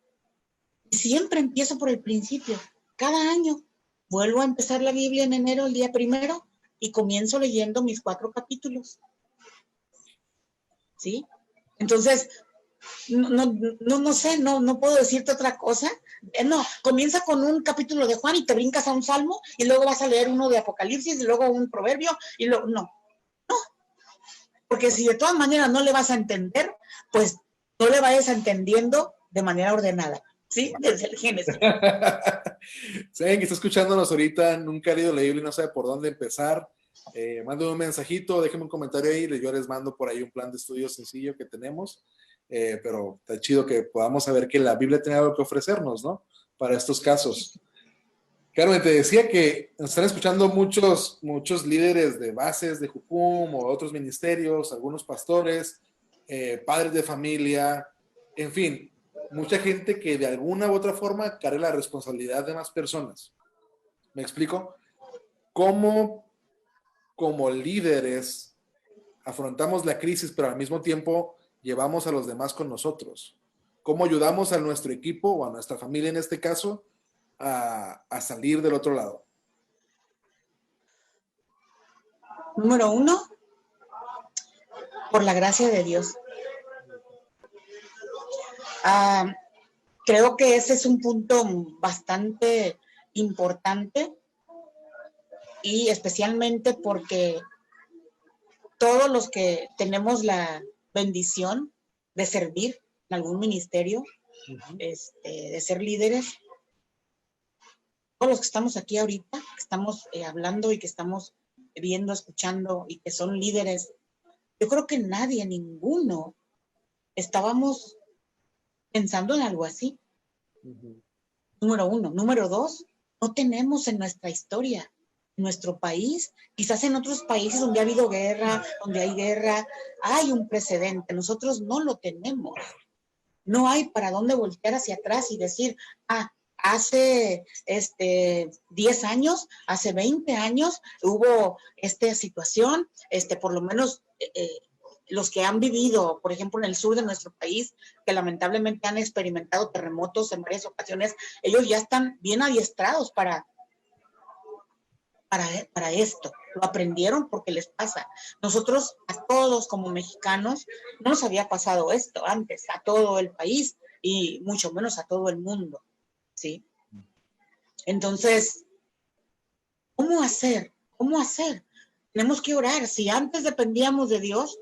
Y siempre empiezo por el principio. Cada año vuelvo a empezar la Biblia en enero, el día 1, y comienzo leyendo mis 4 capítulos. ¿Sí? Entonces, no sé, no puedo decirte otra cosa. No, comienza con un capítulo de Juan y te brincas a un salmo y luego vas a leer uno de Apocalipsis y luego un proverbio y luego, no. Porque si de todas maneras no le vas a entender, pues no le vayas entendiendo de manera ordenada, ¿sí? Desde el Génesis. Si alguien que está escuchándonos ahorita nunca ha leído la Biblia y no sabe por dónde empezar, mándenme un mensajito, déjenme un comentario ahí, yo les mando por ahí un plan de estudio sencillo que tenemos, pero está chido que podamos saber que la Biblia tiene algo que ofrecernos, ¿no? Para estos casos. Carmen, te decía que nos están escuchando muchos líderes de bases de Jucum o otros ministerios, algunos pastores, padres de familia, en fin, mucha gente que de alguna u otra forma carga la responsabilidad de más personas. ¿Me explico? ¿Cómo como líderes afrontamos la crisis, pero al mismo tiempo llevamos a los demás con nosotros? ¿Cómo ayudamos a nuestro equipo o a nuestra familia en este caso a salir del otro lado? Número uno, por la gracia de Dios. Creo que ese es un punto bastante importante y especialmente porque todos los que tenemos la bendición de servir en algún ministerio, de ser líderes, todos los que estamos aquí ahorita, que estamos hablando y que estamos viendo, escuchando y que son líderes, yo creo que nadie, ninguno, estábamos pensando en algo así. Número uno. Número dos, no tenemos en nuestra historia, en nuestro país, quizás en otros países donde ha habido guerra, donde hay guerra, hay un precedente. Nosotros no lo tenemos. No hay para dónde voltear hacia atrás y decir, hace 10 años, hace 20 años hubo esta situación, por lo menos los que han vivido, por ejemplo, en el sur de nuestro país, que lamentablemente han experimentado terremotos en varias ocasiones, ellos ya están bien adiestrados para esto. Lo aprendieron porque les pasa. Nosotros, a todos como mexicanos, no nos había pasado esto antes, a todo el país y mucho menos a todo el mundo, ¿sí? Entonces, ¿cómo hacer? ¿Cómo hacer? Tenemos que orar. Si antes dependíamos de Dios,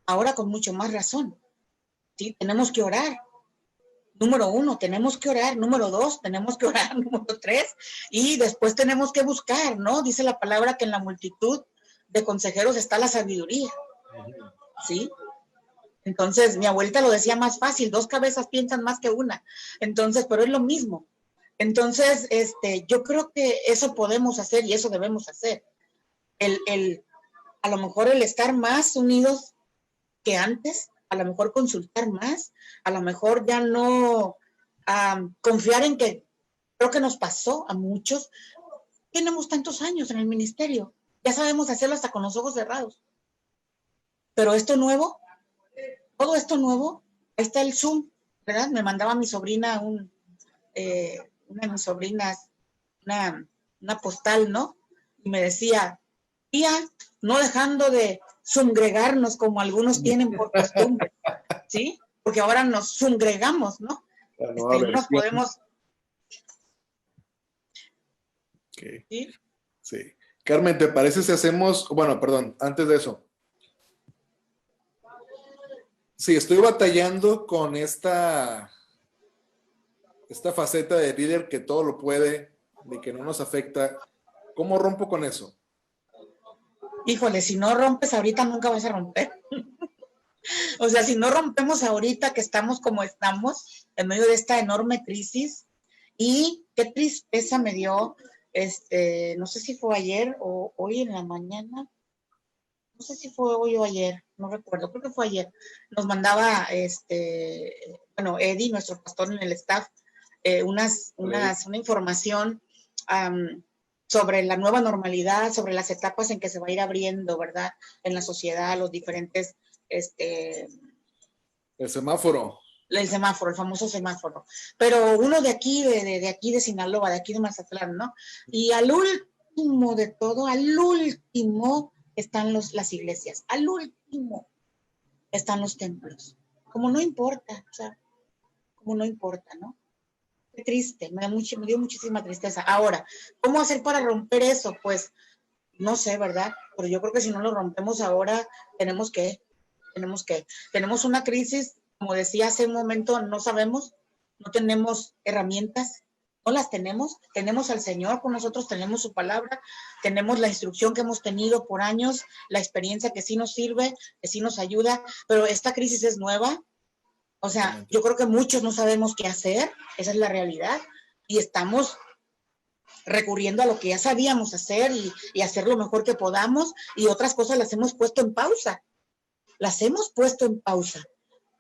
ahora con mucho más razón, ¿sí? Tenemos que orar. Número uno, tenemos que orar. Número dos, tenemos que orar. Número tres, y después tenemos que buscar, ¿no? Dice la palabra que en la multitud de consejeros está la sabiduría, ¿sí? Entonces, mi abuelita lo decía más fácil, 2 cabezas piensan más que una. Entonces, pero es lo mismo. Entonces, yo creo que eso podemos hacer y eso debemos hacer. A lo mejor el estar más unidos que antes, a lo mejor consultar más, a lo mejor ya no confiar en que, creo que nos pasó a muchos, tenemos tantos años en el ministerio, ya sabemos hacerlo hasta con los ojos cerrados. Pero esto nuevo, todo esto nuevo, ahí está el Zoom, ¿verdad? Me mandaba mi sobrina una de mis sobrinas, una postal, ¿no? Y me decía, tía, no dejando de sumgregarnos como algunos tienen por costumbre, ¿sí? Porque ahora nos sumgregamos, ¿no? Nos podemos... Okay. ¿Sí? Sí. Carmen, ¿te parece si hacemos, bueno, perdón, antes de eso? Sí, estoy batallando con esta faceta de líder que todo lo puede, de que no nos afecta. ¿Cómo rompo con eso? Híjole, si no rompes ahorita, nunca vas a romper. O sea, si no rompemos ahorita que estamos como estamos, en medio de esta enorme crisis, y qué tristeza me dio, no sé si fue ayer o hoy en la mañana, no sé si fue hoy o ayer, no recuerdo, creo que fue ayer, nos mandaba, Eddie, nuestro pastor en el staff, una información sobre la nueva normalidad, sobre las etapas en que se va a ir abriendo, ¿verdad? En la sociedad, los diferentes, el semáforo. El semáforo, el famoso semáforo. Pero uno de aquí, de aquí de Sinaloa, de aquí de Mazatlán, ¿no? Y al último de todo, al último están las iglesias, al último están los templos. Como no importa, o sea, como no importa, ¿no? Qué triste, me dio muchísima tristeza. Ahora, ¿cómo hacer para romper eso? Pues, no sé, ¿verdad? Pero yo creo que si no lo rompemos ahora, tenemos una crisis, como decía hace un momento, no sabemos, no tenemos herramientas, no las tenemos al Señor con nosotros, tenemos su palabra, tenemos la instrucción que hemos tenido por años, la experiencia que sí nos sirve, que sí nos ayuda, pero esta crisis es nueva. O sea, yo creo que muchos no sabemos qué hacer, esa es la realidad, y estamos recurriendo a lo que ya sabíamos hacer y hacer lo mejor que podamos, y otras cosas las hemos puesto en pausa,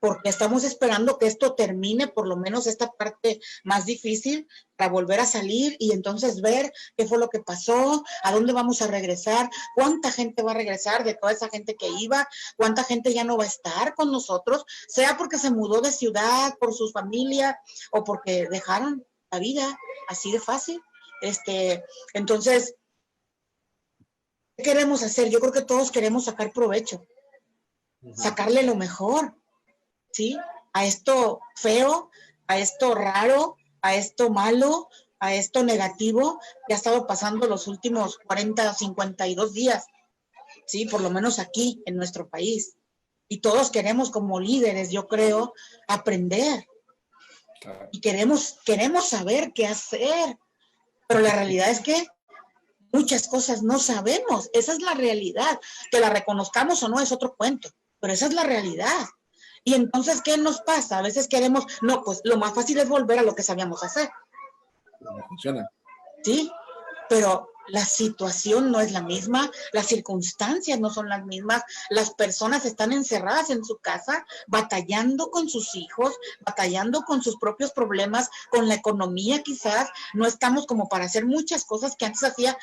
porque estamos esperando que esto termine, por lo menos esta parte más difícil, para volver a salir y entonces ver qué fue lo que pasó, a dónde vamos a regresar, cuánta gente va a regresar de toda esa gente que iba, cuánta gente ya no va a estar con nosotros, sea porque se mudó de ciudad, por su familia o porque dejaron la vida así de fácil. Entonces, ¿Qué queremos hacer? Yo creo que todos queremos sacar provecho, sacarle lo mejor, ¿sí? A esto feo, a esto raro, a esto malo, a esto negativo que ha estado pasando los últimos 40, 52 días, ¿sí? Por lo menos aquí, en nuestro país. Y todos queremos como líderes, yo creo, aprender. Y queremos saber qué hacer. Pero la realidad es que muchas cosas no sabemos. Esa es la realidad. Que la reconozcamos o no es otro cuento. Pero esa es la realidad. Y entonces, ¿qué nos pasa? A veces queremos, no, pues lo más fácil es volver a lo que sabíamos hacer. No funciona. Sí, pero la situación no es la misma, las circunstancias no son las mismas, las personas están encerradas en su casa, batallando con sus hijos, batallando con sus propios problemas, con la economía quizás, no estamos como para hacer muchas cosas que antes hacía,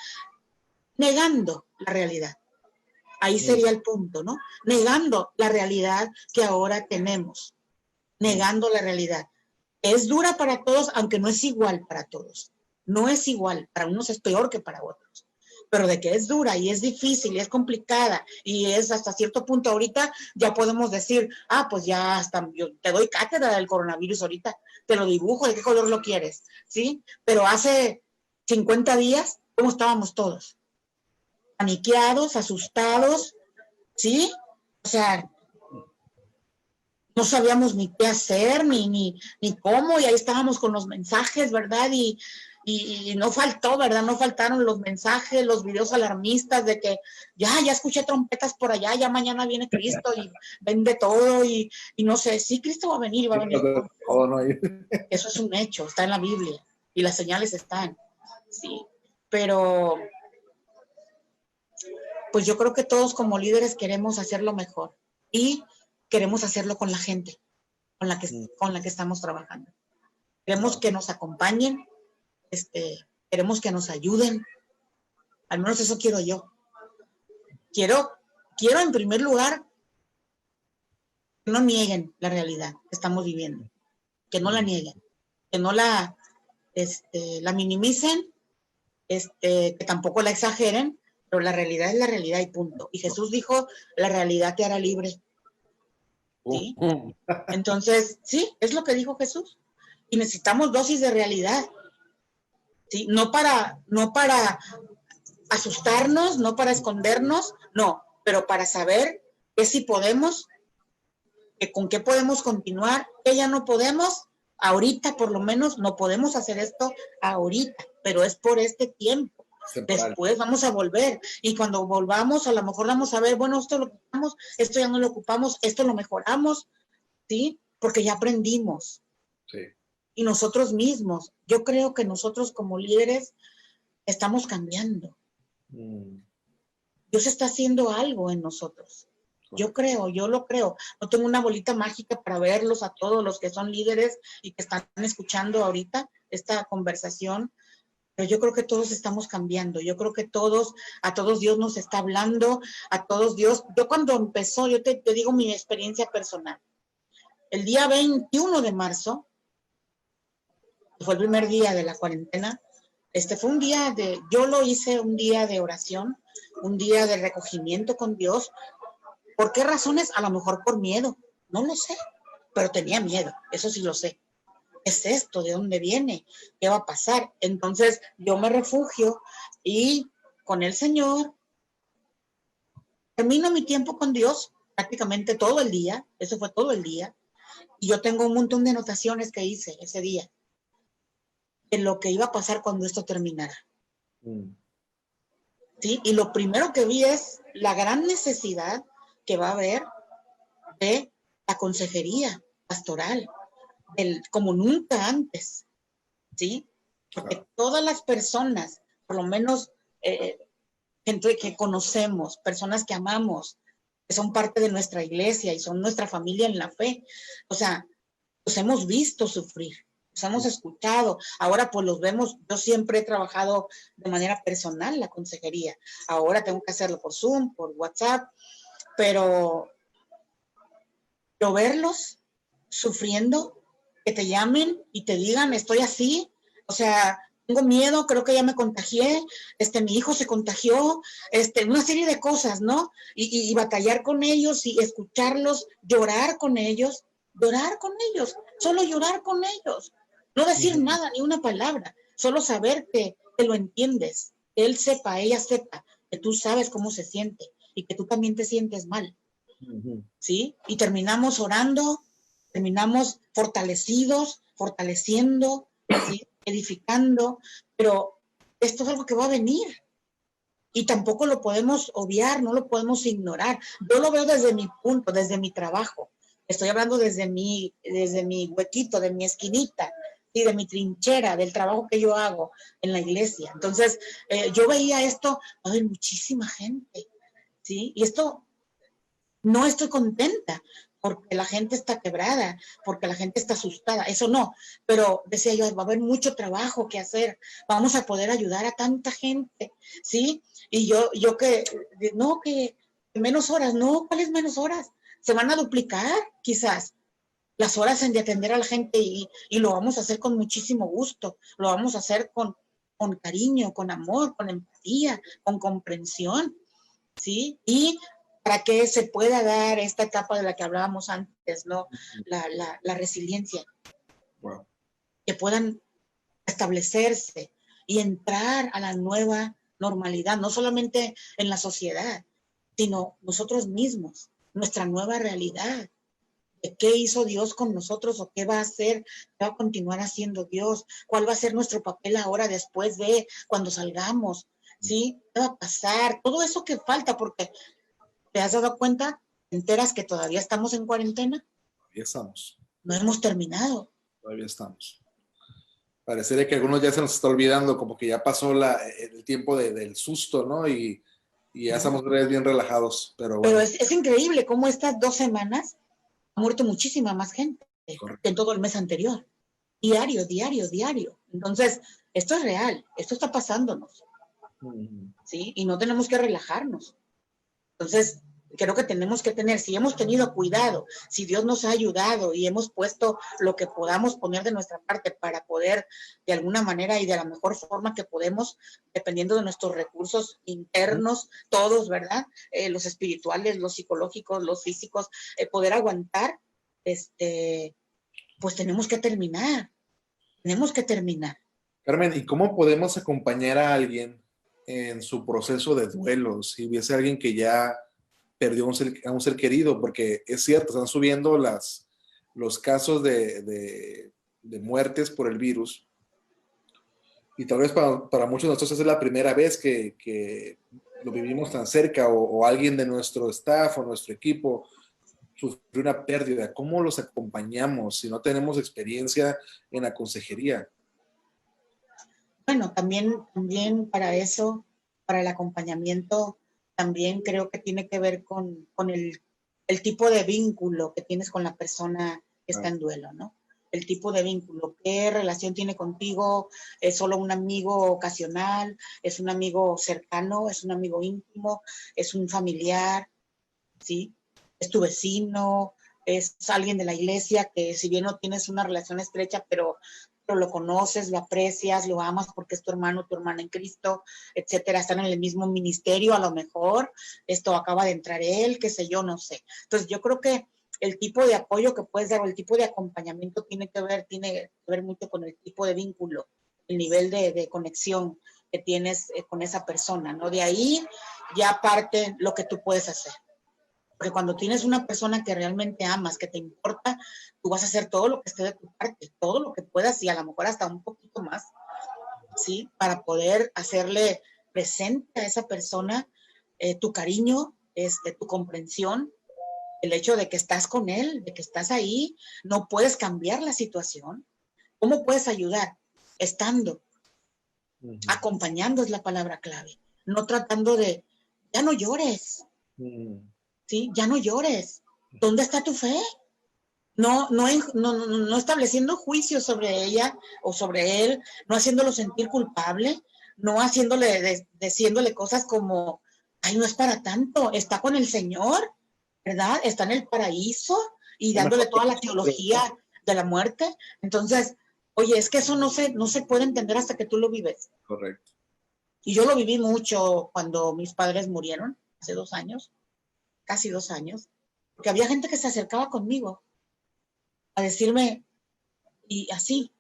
negando la realidad. Ahí sería el punto, ¿no? Negando la realidad que ahora tenemos, negando la realidad. Es dura para todos, aunque no es igual para todos. No es igual, para unos es peor que para otros. Pero de que es dura y es difícil y es complicada y es hasta cierto punto ahorita, ya podemos decir, pues ya hasta yo te doy cátedra del coronavirus ahorita, te lo dibujo, de qué color lo quieres, ¿sí? Pero hace 50 días, ¿cómo estábamos todos? Paniqueados, asustados, ¿sí? O sea, no sabíamos ni qué hacer, ni cómo, y ahí estábamos con los mensajes, ¿verdad? Y no faltó, ¿verdad? No faltaron los mensajes, los videos alarmistas de que ya escuché trompetas por allá, ya mañana viene Cristo y vende todo y no sé, sí, Cristo va a venir y va a venir. Oh, no. Eso es un hecho, está en la Biblia y las señales están, sí. Pero pues yo creo que todos como líderes queremos hacerlo mejor y queremos hacerlo con la gente con la que estamos trabajando. Queremos que nos acompañen, queremos que nos ayuden, al menos eso quiero yo. Quiero en primer lugar que no nieguen la realidad que estamos viviendo, que no la nieguen, que no la minimicen, que tampoco la exageren, pero la realidad es la realidad y punto. Y Jesús dijo, la realidad te hará libre. ¿Sí? Entonces, sí, es lo que dijo Jesús. Y necesitamos dosis de realidad. ¿Sí? No para asustarnos, no para escondernos, no, pero para saber que si podemos, que con qué podemos continuar, que ya no podemos, ahorita por lo menos no podemos hacer esto ahorita, pero es por este tiempo. Después vamos a volver y cuando volvamos a lo mejor vamos a ver, bueno, esto lo ocupamos, esto ya no lo ocupamos, esto lo mejoramos, ¿sí? Porque ya aprendimos. Sí. Y nosotros mismos, yo creo que nosotros como líderes estamos cambiando. Dios está haciendo algo en nosotros. Yo creo, yo lo creo. No tengo una bolita mágica para verlos a todos los que son líderes y que están escuchando ahorita esta conversación, pero yo creo que todos estamos cambiando. Yo creo que a todos Dios nos está hablando, a todos Dios. Yo cuando empezó, yo te digo mi experiencia personal. El día 21 de marzo, fue el primer día de la cuarentena, fue un día yo lo hice un día de oración, un día de recogimiento con Dios. ¿Por qué razones? A lo mejor por miedo, no lo sé, pero tenía miedo, eso sí lo sé. ¿Qué es esto? ¿De dónde viene? ¿Qué va a pasar? Entonces yo me refugio y con el Señor termino mi tiempo con Dios prácticamente todo el día, eso fue todo el día, y yo tengo un montón de anotaciones que hice ese día de lo que iba a pasar cuando esto terminara. ¿Sí? Y lo primero que vi es la gran necesidad que va a haber de la consejería pastoral, como nunca antes, ¿sí? Porque todas las personas, por lo menos gente que conocemos, personas que amamos, que son parte de nuestra iglesia y son nuestra familia en la fe, o sea, los hemos visto sufrir, los hemos escuchado, ahora pues los vemos. Yo siempre he trabajado de manera personal la consejería, ahora tengo que hacerlo por Zoom, por WhatsApp, pero verlos sufriendo, que te llamen y te digan estoy así, o sea, tengo miedo, creo que ya me contagié, mi hijo se contagió, una serie de cosas, ¿no? Y batallar con ellos y escucharlos, llorar con ellos, solo llorar con ellos, no decir nada, ni una palabra, solo saber que lo entiendes, que él sepa, ella sepa, que tú sabes cómo se siente y que tú también te sientes mal, ¿sí? Y terminamos orando, terminamos fortaleciendo, ¿sí? Edificando, pero esto es algo que va a venir y tampoco lo podemos obviar, no lo podemos ignorar. Yo lo veo desde mi punto, desde mi trabajo. Estoy hablando desde mi huequito, de mi esquinita, y de mi trinchera, del trabajo que yo hago en la iglesia. Entonces, yo veía esto, hay muchísima gente, ¿sí? Y esto, no estoy contenta porque la gente está quebrada, porque la gente está asustada, eso no, pero decía yo, va a haber mucho trabajo que hacer, vamos a poder ayudar a tanta gente, ¿sí? Y yo que menos horas, no, ¿cuáles menos horas? Se van a duplicar quizás las horas en de atender a la gente y lo vamos a hacer con muchísimo gusto, lo vamos a hacer con cariño, con amor, con empatía, con comprensión, ¿sí? Y para que se pueda dar esta etapa de la que hablábamos antes, ¿no? La resiliencia. Wow. Que puedan establecerse y entrar a la nueva normalidad, no solamente en la sociedad, sino nosotros mismos, nuestra nueva realidad. De qué hizo Dios con nosotros o qué va a hacer, qué va a continuar haciendo Dios, cuál va a ser nuestro papel ahora después de cuando salgamos, ¿sí? ¿Qué va a pasar? Todo eso que falta, porque ¿te has dado cuenta? ¿Te enteras que todavía estamos en cuarentena? Todavía estamos. No hemos terminado. Todavía estamos. Parecería que a algunos ya se nos está olvidando, como que ya pasó el tiempo del susto, ¿no? Y ya estamos bien relajados, pero bueno. Pero es increíble cómo estas 2 semanas ha muerto muchísima más gente que en todo el mes anterior. Diario. Entonces, esto es real, esto está pasándonos, ¿sí? Y no tenemos que relajarnos. Entonces, creo que tenemos que tener, si hemos tenido cuidado, si Dios nos ha ayudado y hemos puesto lo que podamos poner de nuestra parte para poder, de alguna manera y de la mejor forma que podemos, dependiendo de nuestros recursos internos, todos, ¿verdad? Los espirituales, los psicológicos, los físicos, poder aguantar, pues tenemos que terminar. Carmen, ¿y cómo podemos acompañar a alguien en su proceso de duelo? Si hubiese alguien que ya perdió a un ser querido, porque es cierto, están subiendo los casos de muertes por el virus, y tal vez para muchos de nosotros es la primera vez que lo vivimos tan cerca, o alguien de nuestro staff o nuestro equipo sufrió una pérdida. ¿Cómo los acompañamos si no tenemos experiencia en la consejería? Bueno, también para eso, para el acompañamiento, también creo que tiene que ver con el tipo de vínculo que tienes con la persona que está en duelo, ¿no? El tipo de vínculo, qué relación tiene contigo, es solo un amigo ocasional, es un amigo cercano, es un amigo íntimo, es un familiar, ¿sí? Es tu vecino, es alguien de la iglesia que si bien no tienes una relación estrecha, pero lo conoces, lo aprecias, lo amas porque es tu hermano, tu hermana en Cristo, etcétera, están en el mismo ministerio a lo mejor, esto acaba de entrar él, qué sé yo, no sé. Entonces yo creo que el tipo de apoyo que puedes dar o el tipo de acompañamiento tiene que ver mucho con el tipo de vínculo, el nivel de conexión que tienes con esa persona, ¿no? De ahí ya parte lo que tú puedes hacer. Porque cuando tienes una persona que realmente amas, que te importa, tú vas a hacer todo lo que esté de tu parte, todo lo que puedas y a lo mejor hasta un poquito más, ¿sí? Para poder hacerle presente a esa persona tu cariño, tu comprensión, el hecho de que estás con él, de que estás ahí, no puedes cambiar la situación. ¿Cómo puedes ayudar? Estando, acompañando es la palabra clave, no tratando de, ya no llores, ¿sí? Ya no llores. ¿Dónde está tu fe? No estableciendo juicios sobre ella o sobre él, no haciéndolo sentir culpable, no diciéndole cosas como, ay, no es para tanto, está con el Señor, ¿verdad? Está en el paraíso y dándole toda la teología de la muerte. Entonces, Oye, es que eso no se puede entender hasta que tú lo vives. Correcto. Y yo lo viví mucho cuando mis padres murieron, hace 2 años, casi 2 años, porque había gente que se acercaba conmigo a decirme, y así,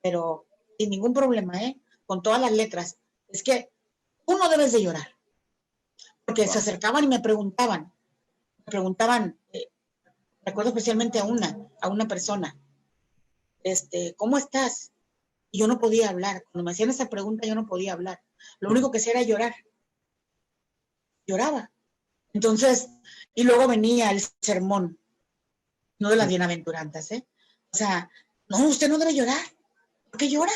pero sin ningún problema, ¿eh? Con todas las letras. Es que tú no debes de llorar. Porque se acercaban y me preguntaban, recuerdo especialmente a una persona, ¿cómo estás? Y yo no podía hablar. Cuando me hacían esa pregunta, yo no podía hablar. Lo único que hacía era llorar. Lloraba. Entonces, y luego venía el sermón, no de las bienaventuranzas, ¿eh? O sea, no, usted no debe llorar. ¿Por qué llora?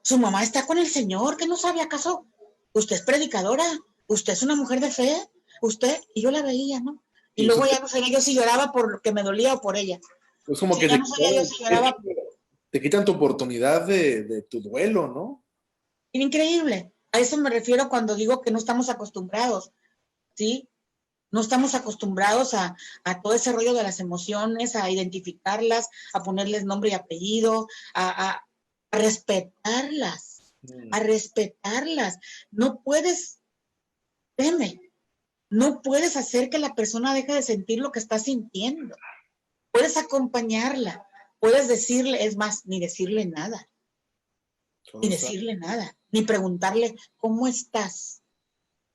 Su mamá está con el Señor, ¿qué no sabe acaso? Usted es predicadora, usted es una mujer de fe, usted, y yo la veía, ¿no? Y Y eso luego ya no sabía yo si lloraba por que me dolía o por ella. es como Sí, que ya no sabía yo si lloraba. te quitan tu oportunidad de tu duelo, ¿no? Increíble. A eso me refiero cuando digo que no estamos acostumbrados, ¿sí? No estamos acostumbrados a todo ese rollo de las emociones, a identificarlas, a ponerles nombre y apellido, a respetarlas, a respetarlas. No puedes, teme, no puedes hacer que la persona deje de sentir lo que está sintiendo. Puedes acompañarla, puedes decirle, es más, ni decirle nada, ni decirle nada, ni preguntarle, ¿cómo estás?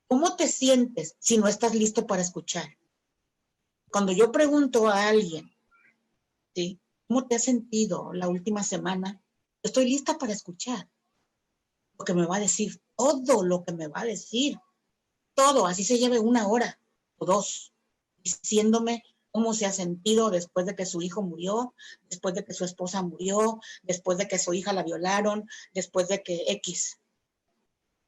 ¿Cómo te sientes si no estás listo para escuchar? Cuando yo pregunto a alguien, ¿sí? ¿Cómo te has sentido la última semana? Estoy lista para escuchar, porque me va a decir todo lo que me va a decir, todo, así se lleve 1 hora o 2, diciéndome cómo se ha sentido después de que su hijo murió, después de que su esposa murió, después de que su hija la violaron, después de que X.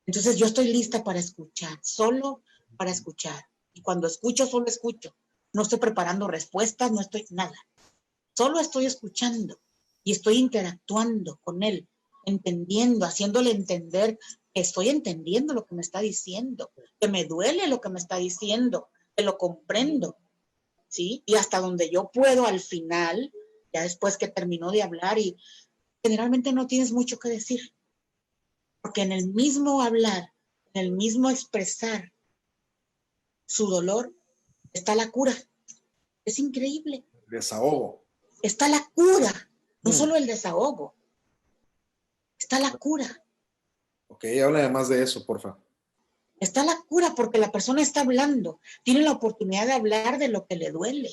Entonces yo estoy lista para escuchar, solo para escuchar. Y cuando escucho, solo escucho. No estoy preparando respuestas, no estoy nada. Solo estoy escuchando y estoy interactuando con él, entendiendo, haciéndole entender que estoy entendiendo lo que me está diciendo, que me duele lo que me está diciendo, que lo comprendo, ¿sí? Y hasta donde yo puedo al final, ya después que terminó de hablar, y generalmente no tienes mucho que decir, porque en el mismo hablar, en el mismo expresar su dolor, está la cura. Es increíble. Desahogo. Está la cura, no solo el desahogo, está la cura. Ok, habla más de eso, porfa. Está la cura porque la persona está hablando, tiene la oportunidad de hablar de lo que le duele,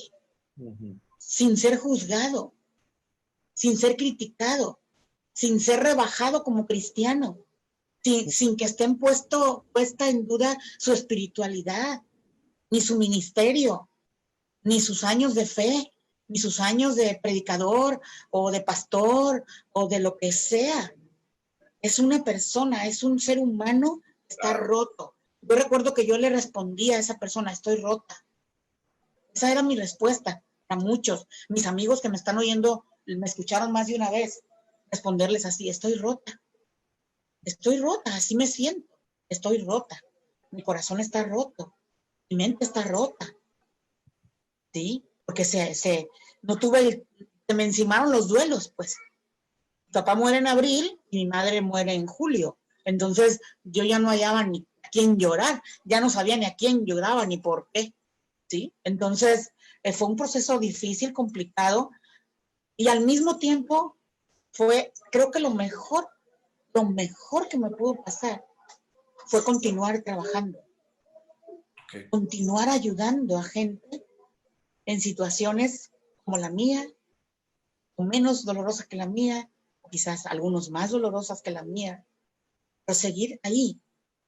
sin ser juzgado, sin ser criticado, sin ser rebajado como cristiano, sin que estén puesta en duda su espiritualidad, ni su ministerio, ni sus años de fe, ni sus años de predicador o de pastor o de lo que sea. Es una persona, es un ser humano que está roto. Yo recuerdo que yo le respondí a esa persona, estoy rota. Esa era mi respuesta a muchos. Mis amigos que me están oyendo me escucharon más de una vez responderles así, estoy rota, así me siento, estoy rota. Mi corazón está roto, mi mente está rota, ¿sí? Porque no tuve, se me encimaron los duelos, pues. Mi papá muere en abril y mi madre muere en julio. Entonces yo ya no hallaba ni a quién llorar, ya no sabía ni a quién lloraba ni por qué, ¿sí? Entonces fue un proceso difícil, complicado, y al mismo tiempo fue, creo que lo mejor que me pudo pasar fue continuar trabajando, continuar ayudando a gente en situaciones como la mía, o menos dolorosas que la mía, o quizás algunos más dolorosas que la mía, pero seguir ahí.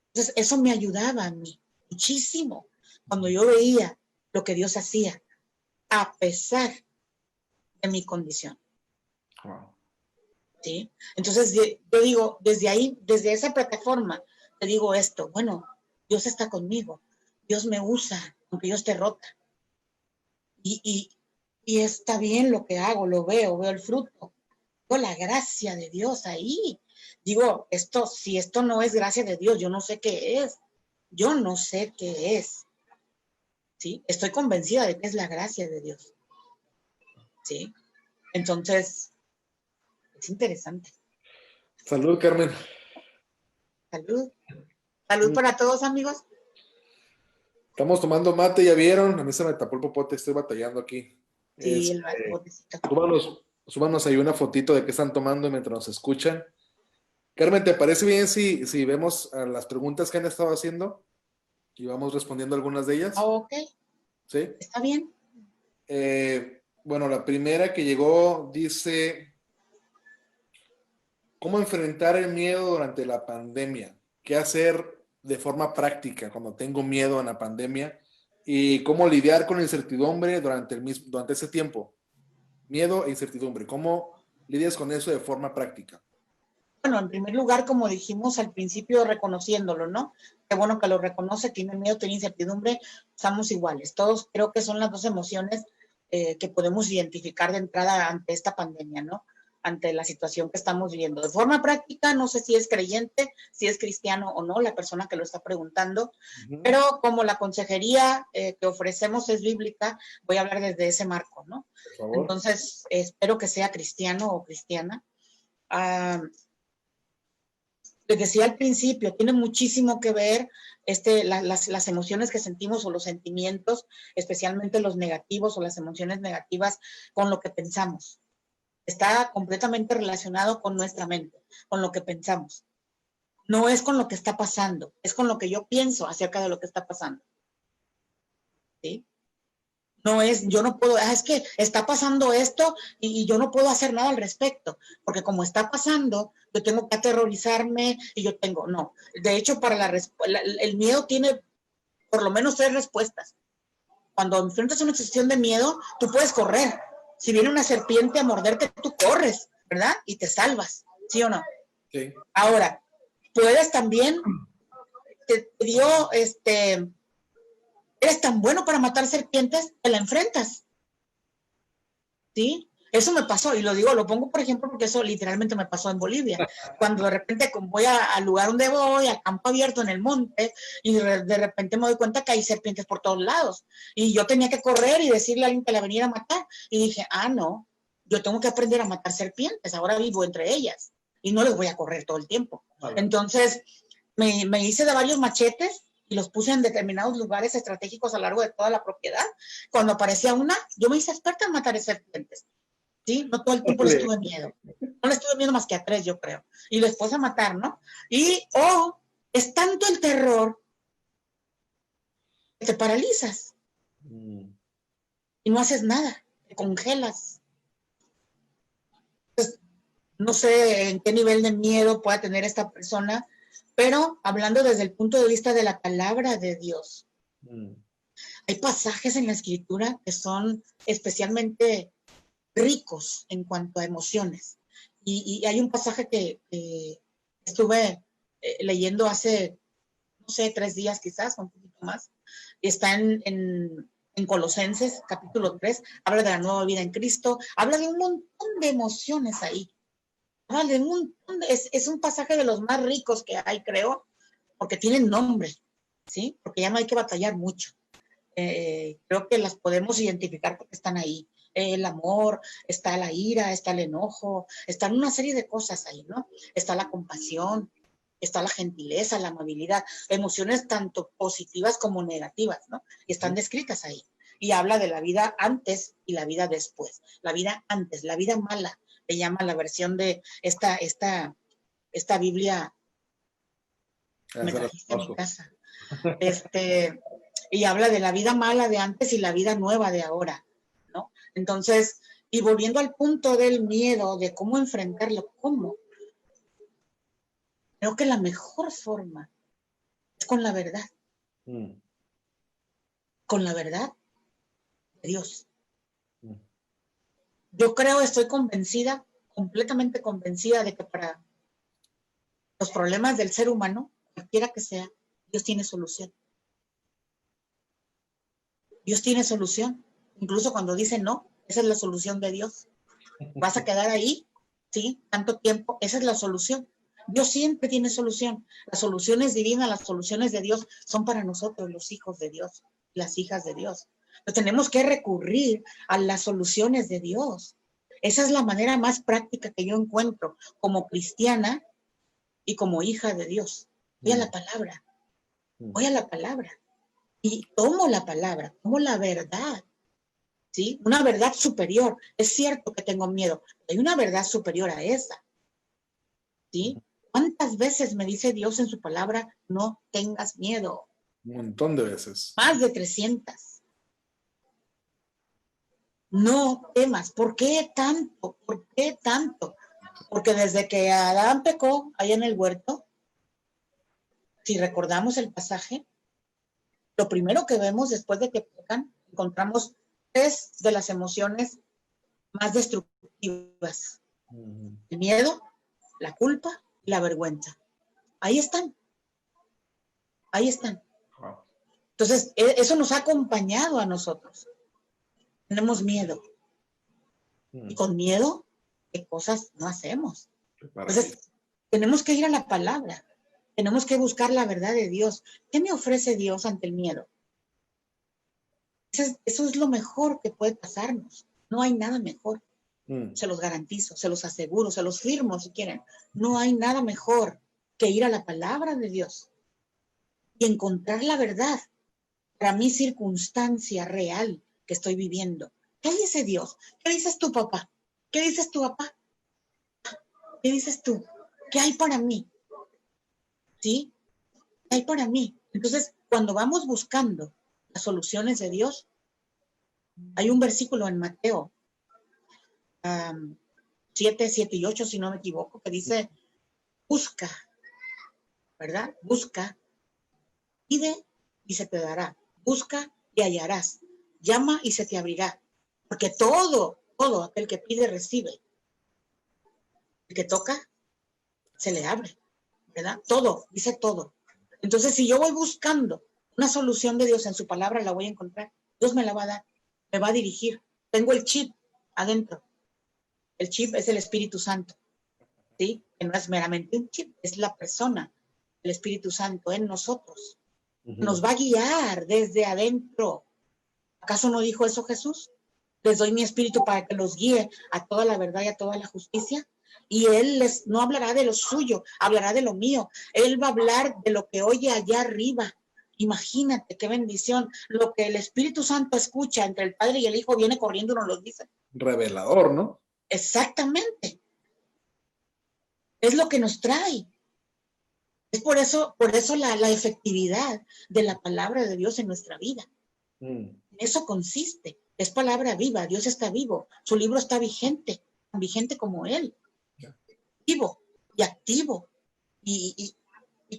Entonces, eso me ayudaba a mí muchísimo cuando yo veía lo que Dios hacía, a pesar de mi condición. Wow. ¿Sí? Entonces, yo digo, desde ahí, desde esa plataforma, te digo esto, bueno, Dios está conmigo, Dios me usa, aunque yo esté rota. Y está bien lo que hago, lo veo el fruto. Veo la gracia de Dios ahí. Digo, si esto no es gracia de Dios, yo no sé qué es. Yo no sé qué es. ¿Sí? Estoy convencida de que es la gracia de Dios. ¿Sí? Entonces, Es interesante. Salud, Carmen. Salud. Salud para todos, amigos. Estamos tomando mate, ya vieron. A mí se me tapó el popote, estoy batallando aquí. Sí, el botecito. Súbanos ahí una fotito de qué están tomando mientras nos escuchan. Carmen, ¿te parece bien si vemos a las preguntas que han estado haciendo y vamos respondiendo algunas de ellas? Ok. ¿Sí? Está bien. Bueno, la primera que llegó dice, ¿cómo enfrentar el miedo durante la pandemia? ¿Qué hacer de forma práctica cuando tengo miedo en la pandemia? ¿Y cómo lidiar con la incertidumbre durante ese tiempo? Miedo e incertidumbre. ¿Cómo lidias con eso de forma práctica? Bueno, en primer lugar, como dijimos al principio, reconociéndolo, ¿no? Qué bueno que lo reconoce, tiene miedo, tiene incertidumbre, estamos iguales. Todos creo que son las dos emociones que podemos identificar de entrada ante esta pandemia, ¿no? Ante la situación que estamos viviendo. De forma práctica, no sé si es creyente, si es cristiano o no, la persona que lo está preguntando, pero como la consejería que ofrecemos es bíblica, voy a hablar desde ese marco, ¿no? Por favor. Entonces, espero que sea cristiano o cristiana. Les decía al principio, tiene muchísimo que ver las emociones que sentimos o los sentimientos, especialmente los negativos o las emociones negativas, con lo que pensamos. Está completamente relacionado con nuestra mente, con lo que pensamos. No es con lo que está pasando, es con lo que yo pienso acerca de lo que está pasando. ¿Sí? No es, yo no puedo, es que está pasando esto y yo no puedo hacer nada al respecto, porque como está pasando, yo tengo que aterrorizarme y yo tengo, no. De hecho, el miedo tiene por lo menos 3 respuestas. Cuando enfrentas una situación de miedo, tú puedes correr. Si viene una serpiente a morderte, tú corres, ¿verdad? Y te salvas, ¿sí o no? Sí. Ahora, puedes también, te dio, eres tan bueno para matar serpientes, te la enfrentas. ¿Sí? Eso me pasó, y lo digo, lo pongo por ejemplo porque eso literalmente me pasó en Bolivia. Cuando de repente voy al lugar donde voy, al campo abierto, en el monte, y de repente me doy cuenta que hay serpientes por todos lados. Y yo tenía que correr y decirle a alguien que la veniera a matar. Y dije, no, yo tengo que aprender a matar serpientes, ahora vivo entre ellas. Y no les voy a correr todo el tiempo. Vale. Entonces, me hice de varios machetes y los puse en determinados lugares estratégicos a lo largo de toda la propiedad. Cuando aparecía una, yo me hice experta en matar serpientes. ¿Sí? No todo el tiempo les tuve miedo. No les tuve miedo más que a 3, yo creo. Y les puse a matar, ¿no? Y, es tanto el terror que te paralizas. Y no haces nada. Te congelas. Entonces, no sé en qué nivel de miedo pueda tener esta persona, pero hablando desde el punto de vista de la palabra de Dios. Hay pasajes en la Escritura que son especialmente ricos en cuanto a emociones. Y hay un pasaje que estuve leyendo hace, no sé, 3 días quizás, un poquito más. Está en Colosenses, capítulo 3, habla de la nueva vida en Cristo, habla de un montón de emociones ahí. Habla de un montón es un pasaje de los más ricos que hay, creo, porque tienen nombre, ¿sí? Porque ya no hay que batallar mucho. Creo que las podemos identificar porque están ahí. El amor, está la ira, está el enojo, están una serie de cosas ahí, ¿no? Está la compasión, está la gentileza, la amabilidad, emociones tanto positivas como negativas, ¿no? Y están descritas ahí. Y habla de la vida antes y la vida después. La vida antes, la vida mala, le llama la versión de esta Biblia. Me trajiste a mi casa. Y habla de la vida mala de antes y la vida nueva de ahora, ¿no? Entonces, y volviendo al punto del miedo, de cómo enfrentarlo, creo que la mejor forma es con la verdad. Con la verdad de Dios. Yo creo, estoy convencida, completamente convencida de que para los problemas del ser humano, cualquiera que sea, Dios tiene solución. Dios tiene solución. Incluso cuando dice no, esa es la solución de Dios. Vas a quedar ahí, ¿sí? Tanto tiempo, esa es la solución. Dios siempre tiene solución. Las soluciones divinas, las soluciones de Dios son para nosotros, los hijos de Dios, las hijas de Dios. Pero tenemos que recurrir a las soluciones de Dios. Esa es la manera más práctica que yo encuentro como cristiana y como hija de Dios. Voy a la palabra, voy a la palabra y tomo la palabra, tomo la verdad, ¿sí? Una verdad superior. Es cierto que tengo miedo, hay una verdad superior a esa, ¿sí? ¿Cuántas veces me dice Dios en su palabra, no tengas miedo? Un montón de veces. Más de 300. No temas. ¿Por qué tanto? ¿Por qué tanto? Porque desde que Adán pecó allá en el huerto, si recordamos el pasaje, lo primero que vemos después de que pecan, encontramos 3 de las emociones más destructivas. El miedo, la culpa y la vergüenza. Ahí están. Ahí están. Entonces, eso nos ha acompañado a nosotros. Tenemos miedo. Y con miedo, ¿qué cosas no hacemos? Entonces, tenemos que ir a la palabra. Tenemos que buscar la verdad de Dios. ¿Qué me ofrece Dios ante el miedo? Eso es lo mejor que puede pasarnos. No hay nada mejor. Se los garantizo, se los aseguro, se los firmo si quieren. No hay nada mejor que ir a la palabra de Dios y encontrar la verdad para mi circunstancia real que estoy viviendo. ¿Qué dice Dios? ¿Qué dices tú, papá? ¿Qué dices tú, papá? ¿Qué dices tú? ¿Qué hay para mí? ¿Sí? ¿Qué hay para mí? Entonces, cuando vamos buscando las soluciones de Dios, hay un versículo en Mateo 7, 7 y 8, si no me equivoco, que dice, busca, ¿verdad? Busca, pide y se te dará. Busca y hallarás. Llama y se te abrirá. Porque todo aquel que pide recibe. El que toca, se le abre, ¿verdad? Todo, dice todo. Entonces, si yo voy buscando una solución de Dios en su palabra, la voy a encontrar. Dios me la va a dar, me va a dirigir. Tengo el chip adentro. El chip es el Espíritu Santo, ¿sí? Que no es meramente un chip, es la persona, el Espíritu Santo en nosotros. Nos va a guiar desde adentro. ¿Acaso no dijo eso Jesús? Les doy mi espíritu para que los guíe a toda la verdad y a toda la justicia. Y Él no hablará de lo suyo, hablará de lo mío. Él va a hablar de lo que oye allá arriba. Imagínate qué bendición. Lo que el Espíritu Santo escucha entre el Padre y el Hijo viene corriendo y nos lo dice. Revelador, ¿no? Exactamente. Es lo que nos trae. Es por eso la efectividad de la palabra de Dios en nuestra vida. En eso consiste. Es palabra viva. Dios está vivo. Su libro está vigente, tan vigente como Él. Vivo y activo. Y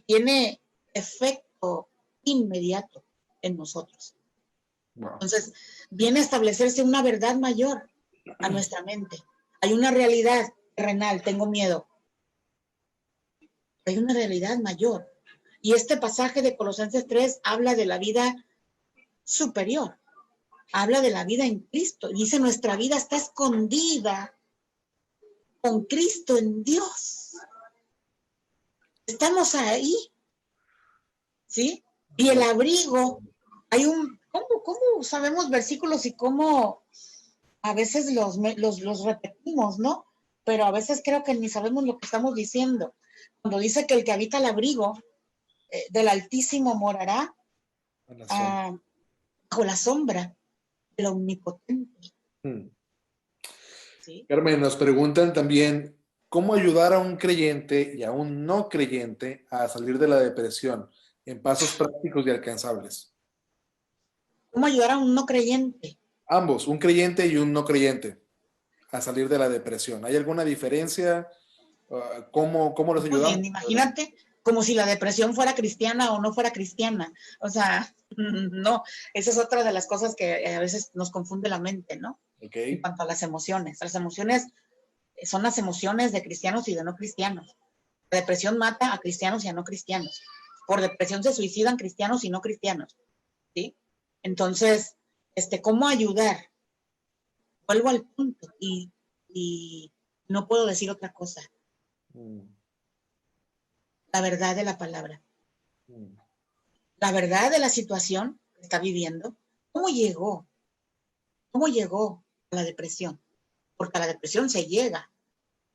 tiene efecto inmediato en nosotros. Wow. Entonces, viene a establecerse una verdad mayor a nuestra mente. Hay una realidad terrenal, tengo miedo. Hay una realidad mayor. Y este pasaje de Colosenses 3 habla de la vida superior. Habla de la vida en Cristo. Dice, nuestra vida está escondida con Cristo en Dios. Estamos ahí. ¿Sí? Y el abrigo, hay un, ¿cómo sabemos versículos y cómo a veces los repetimos, ¿no? Pero a veces creo que ni sabemos lo que estamos diciendo. Cuando dice que el que habita el abrigo del Altísimo morará bajo la sombra del Omnipotente. ¿Sí? Carmen, nos preguntan también, ¿cómo ayudar a un creyente y a un no creyente a salir de la depresión en pasos prácticos y alcanzables? ¿Cómo ayudar a un no creyente? Ambos, un creyente y un no creyente, a salir de la depresión. ¿Hay alguna diferencia? ¿Cómo los ayudamos? Bien, imagínate como si la depresión fuera cristiana o no fuera cristiana. O sea, no, esa es otra de las cosas que a veces nos confunde la mente, ¿no? Okay. En cuanto a las emociones. Las emociones son las emociones de cristianos y de no cristianos. La depresión mata a cristianos y a no cristianos. Por depresión se suicidan cristianos y no cristianos, ¿sí? Entonces, ¿cómo ayudar? Vuelvo al punto y no puedo decir otra cosa. La verdad de la palabra. La verdad de la situación que está viviendo. ¿Cómo llegó? ¿Cómo llegó a la depresión? porque a la depresión se llega.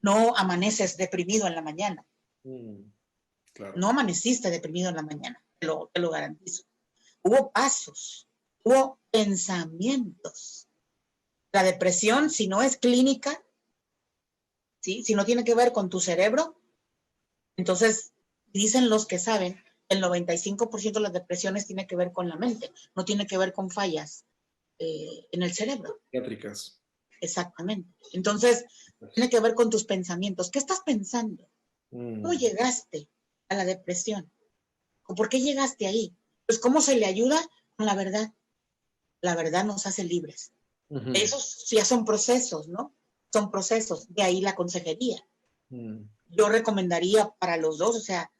No amaneces deprimido en la mañana. Claro. No amaneciste deprimido en la mañana, te lo garantizo. Hubo pasos, hubo pensamientos. La depresión, si no es clínica, ¿sí? Si no tiene que ver con tu cerebro, entonces dicen los que saben, el 95% de las depresiones tiene que ver con la mente, no tiene que ver con fallas en el cerebro. Psiquiátricas. Exactamente. Entonces, tiene que ver con tus pensamientos. ¿Qué estás pensando? ¿Cómo llegaste a la depresión? ¿O por qué llegaste ahí? Pues, ¿cómo se le ayuda? Con la verdad. La verdad nos hace libres. Esos ya son procesos, ¿no? Son procesos. De ahí la consejería. Yo recomendaría para los dos, o sea,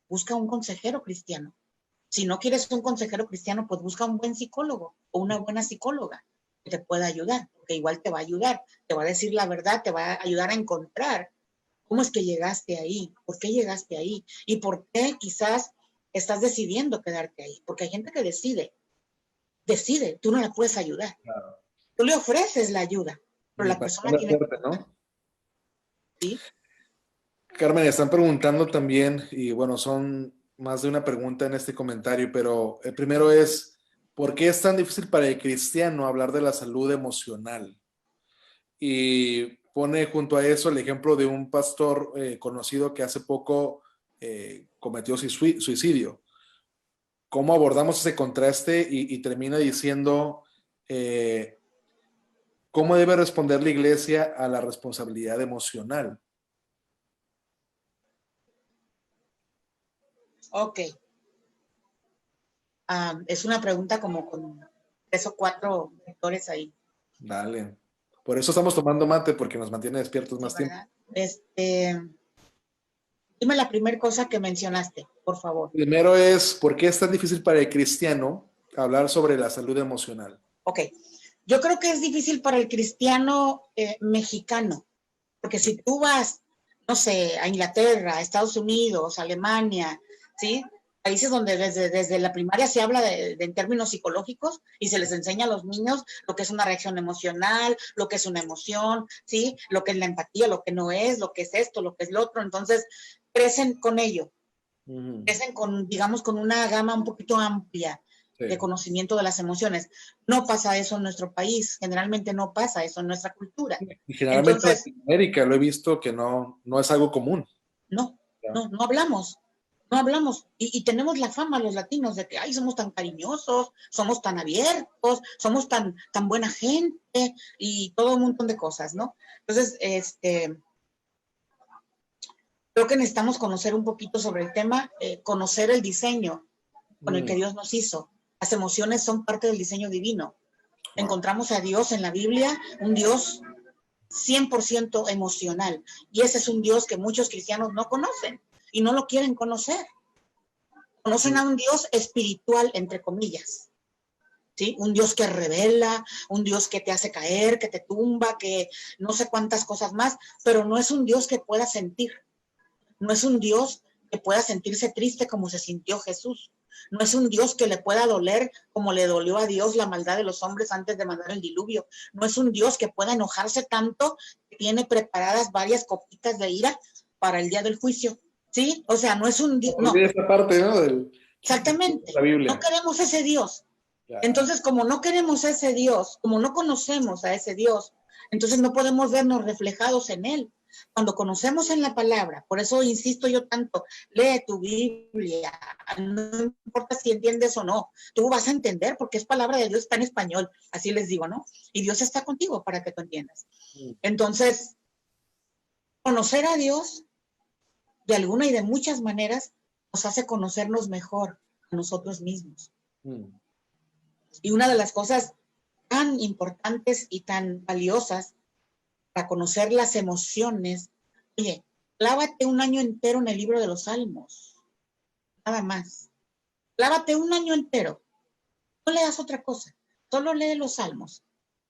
busca un consejero cristiano. Si no quieres un consejero cristiano, pues busca un buen psicólogo o una buena psicóloga que te pueda ayudar, porque igual te va a ayudar, te va a decir la verdad, te va a ayudar a encontrar cómo es que llegaste ahí, por qué llegaste ahí y por qué quizás estás decidiendo quedarte ahí, porque hay gente que decide, tú no la puedes ayudar. Claro. Tú le ofreces la ayuda, pero la persona tiene fuerte, ¿no? ¿Sí? Carmen, están preguntando también, y bueno, son más de una pregunta en este comentario, pero el primero es, ¿por qué es tan difícil para el cristiano hablar de la salud emocional? Y pone junto a eso el ejemplo de un pastor conocido que hace poco cometió suicidio. ¿Cómo abordamos ese contraste? Y termina diciendo, ¿cómo debe responder la iglesia a la responsabilidad emocional? Ok. Es una pregunta como con 3 o 4 vectores ahí. Dale. Por eso estamos tomando mate, porque nos mantiene despiertos más tiempo. Dime la primera cosa que mencionaste, por favor. Primero es, ¿por qué es tan difícil para el cristiano hablar sobre la salud emocional? Ok. Yo creo que es difícil para el cristiano mexicano, porque si tú vas, no sé, a Inglaterra, a Estados Unidos, a Alemania, ¿sí? Países donde desde la primaria se habla en términos psicológicos y se les enseña a los niños lo que es una reacción emocional, lo que es una emoción, ¿sí? Lo que es la empatía, lo que no es, lo que es esto, lo que es lo otro. Entonces, crecen con ello. Crecen con, digamos, con una gama un poquito amplia de conocimiento de las emociones. No pasa eso en nuestro país, generalmente no pasa eso en nuestra cultura. Y generalmente en Latinoamérica lo he visto que no es algo común. No hablamos. Y tenemos la fama los latinos de que, ay, somos tan cariñosos, somos tan abiertos, somos tan buena gente y todo un montón de cosas, ¿no? Entonces, creo que necesitamos conocer un poquito sobre el tema, conocer el diseño con el que Dios nos hizo. Las emociones son parte del diseño divino. Encontramos a Dios en la Biblia, un Dios 100% emocional. Y ese es un Dios que muchos cristianos no conocen y no lo quieren conocer. Conocen a un Dios espiritual, entre comillas. ¿Sí? Un Dios que revela, un Dios que te hace caer, que te tumba, que no sé cuántas cosas más, pero no es un Dios que pueda sentir. No es un Dios que pueda sentirse triste como se sintió Jesús. No es un Dios que le pueda doler como le dolió a Dios la maldad de los hombres antes de mandar el diluvio. No es un Dios que pueda enojarse tanto que tiene preparadas varias copitas de ira para el día del juicio. ¿Sí? O sea, no es un Dios. No. Esta parte, ¿no? Exactamente. La Biblia. No queremos ese Dios. Claro. Entonces, como no queremos ese Dios, como no conocemos a ese Dios, entonces no podemos vernos reflejados en él. Cuando conocemos en la palabra, por eso insisto yo tanto, lee tu Biblia, no importa si entiendes o no, tú vas a entender porque es palabra de Dios, está en español, así les digo, ¿no? Y Dios está contigo para que tú entiendas. Entonces, conocer a Dios de alguna y de muchas maneras nos hace conocernos mejor a nosotros mismos. Y una de las cosas tan importantes y tan valiosas para conocer las emociones, oye, clávate un año entero en el libro de los Salmos, nada más. Clávate un año entero, no leas otra cosa, solo lee los Salmos,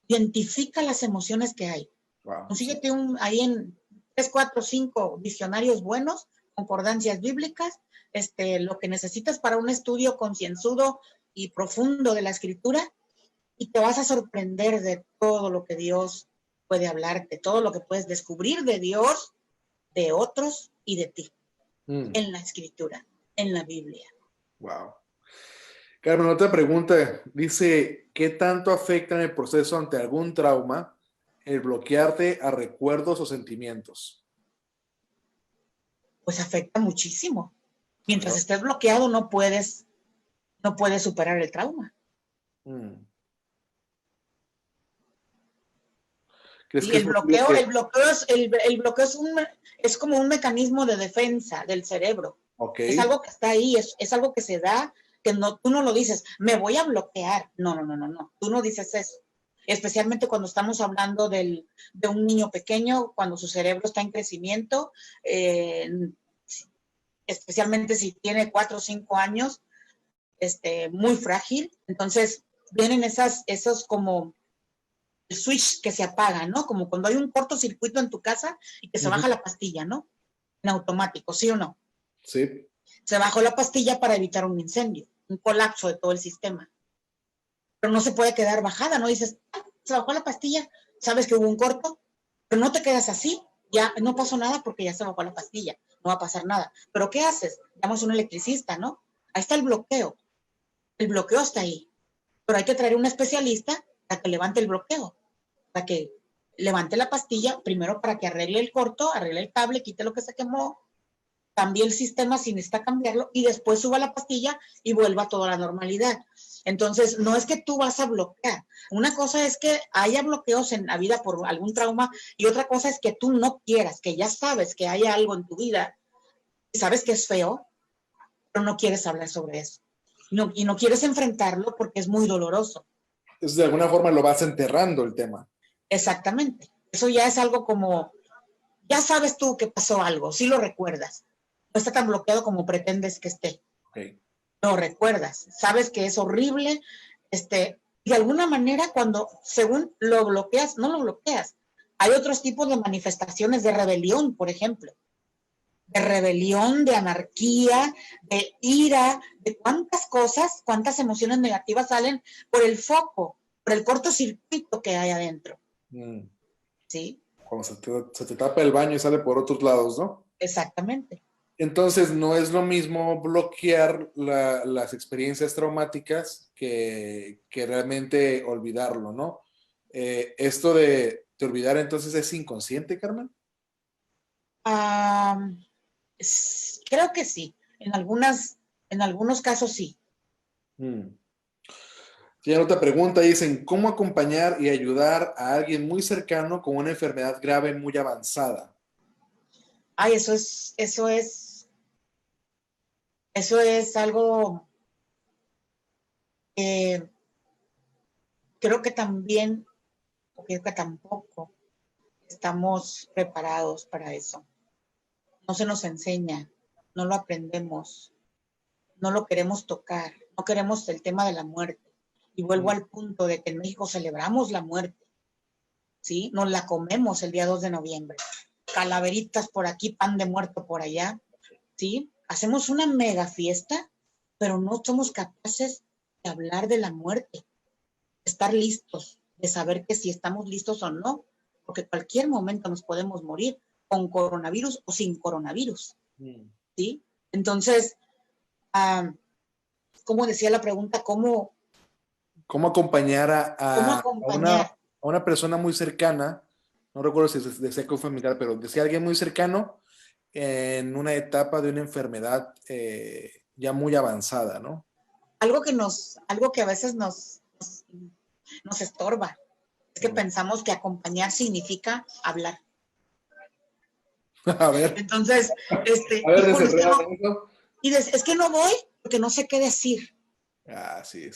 identifica las emociones que hay. Wow, consíguete ahí en 3, 4, 5 diccionarios buenos, concordancias bíblicas, lo que necesitas para un estudio concienzudo y profundo de la Escritura, y te vas a sorprender de todo lo que Dios puede hablarte, todo lo que puedes descubrir de Dios, de otros y de ti, en la Escritura, en la Biblia. Wow. Carmen, otra pregunta. Dice, ¿qué tanto afecta en el proceso ante algún trauma el bloquearte a recuerdos o sentimientos? Pues afecta muchísimo. Mientras Claro. estés bloqueado no puedes superar el trauma. ¿Crees Y que es posible que... el bloqueo es como un mecanismo de defensa del cerebro. Ok. Es algo que está ahí, es algo que se da, que tú no lo dices, me voy a bloquear. No, tú no dices eso. Especialmente cuando estamos hablando de un niño pequeño, cuando su cerebro está en crecimiento, especialmente si tiene 4 o 5 años, muy frágil. Entonces vienen esos como el switch que se apaga, ¿no? Como cuando hay un cortocircuito en tu casa y que se baja la pastilla, ¿no? En automático, ¿sí o no? Sí. Se bajó la pastilla para evitar un incendio, un colapso de todo el sistema. Pero no se puede quedar bajada, ¿no? Dices, se bajó la pastilla, sabes que hubo un corto, pero no te quedas así, ya no pasó nada porque ya se bajó la pastilla, no va a pasar nada. Pero ¿qué haces? Llamas a un electricista, ¿no? Ahí está el bloqueo está ahí, pero hay que traer un especialista para que levante el bloqueo, para que levante la pastilla, primero para que arregle el corto, arregle el cable, quite lo que se quemó, cambie el sistema si necesita cambiarlo y después suba la pastilla y vuelva a toda la normalidad. Entonces, no es que tú vas a bloquear. Una cosa es que haya bloqueos en la vida por algún trauma y otra cosa es que tú no quieras, que ya sabes que hay algo en tu vida, sabes que es feo, pero no quieres hablar sobre eso. Y no quieres enfrentarlo porque es muy doloroso. Entonces, de alguna forma lo vas enterrando el tema. Exactamente. Eso ya es algo como, ya sabes tú que pasó algo, sí lo recuerdas. No está tan bloqueado como pretendes que esté. Okay. Lo recuerdas, sabes que es horrible. De alguna manera, cuando según lo bloqueas, no lo bloqueas. Hay otros tipos de manifestaciones de rebelión, por ejemplo. De rebelión, de anarquía, de ira, de cuántas cosas, cuántas emociones negativas salen por el foco, por el cortocircuito que hay adentro. ¿Sí? Cuando se te tapa el baño y sale por otros lados, ¿no? Exactamente. Entonces, no es lo mismo bloquear las experiencias traumáticas que realmente olvidarlo, ¿no? Esto de olvidar, entonces, ¿es inconsciente, Carmen? Creo que sí. En algunos casos sí. Tiene otra pregunta, dicen, ¿cómo acompañar y ayudar a alguien muy cercano con una enfermedad grave muy avanzada? Ay, eso es algo que creo que también, o creo que tampoco estamos preparados para eso. No se nos enseña, no lo aprendemos, no lo queremos tocar, no queremos el tema de la muerte. Y vuelvo al punto de que en México celebramos la muerte, ¿sí? Nos la comemos el día 2 de noviembre. Calaveritas por aquí, pan de muerto por allá, ¿sí? Hacemos una mega fiesta, pero no somos capaces de hablar de la muerte, de estar listos, de saber que si estamos listos o no, porque cualquier momento nos podemos morir con coronavirus o sin coronavirus, ¿sí? Entonces, como decía la pregunta, ¿cómo acompañar a acompañar? una persona muy cercana? No recuerdo si decía que fue familiar, pero decía alguien muy cercano en una etapa de una enfermedad ya muy avanzada, ¿no? Algo que a veces nos estorba. Es que pensamos que acompañar significa hablar. A ver. Entonces, A ver, es que no voy porque no sé qué decir. Sí.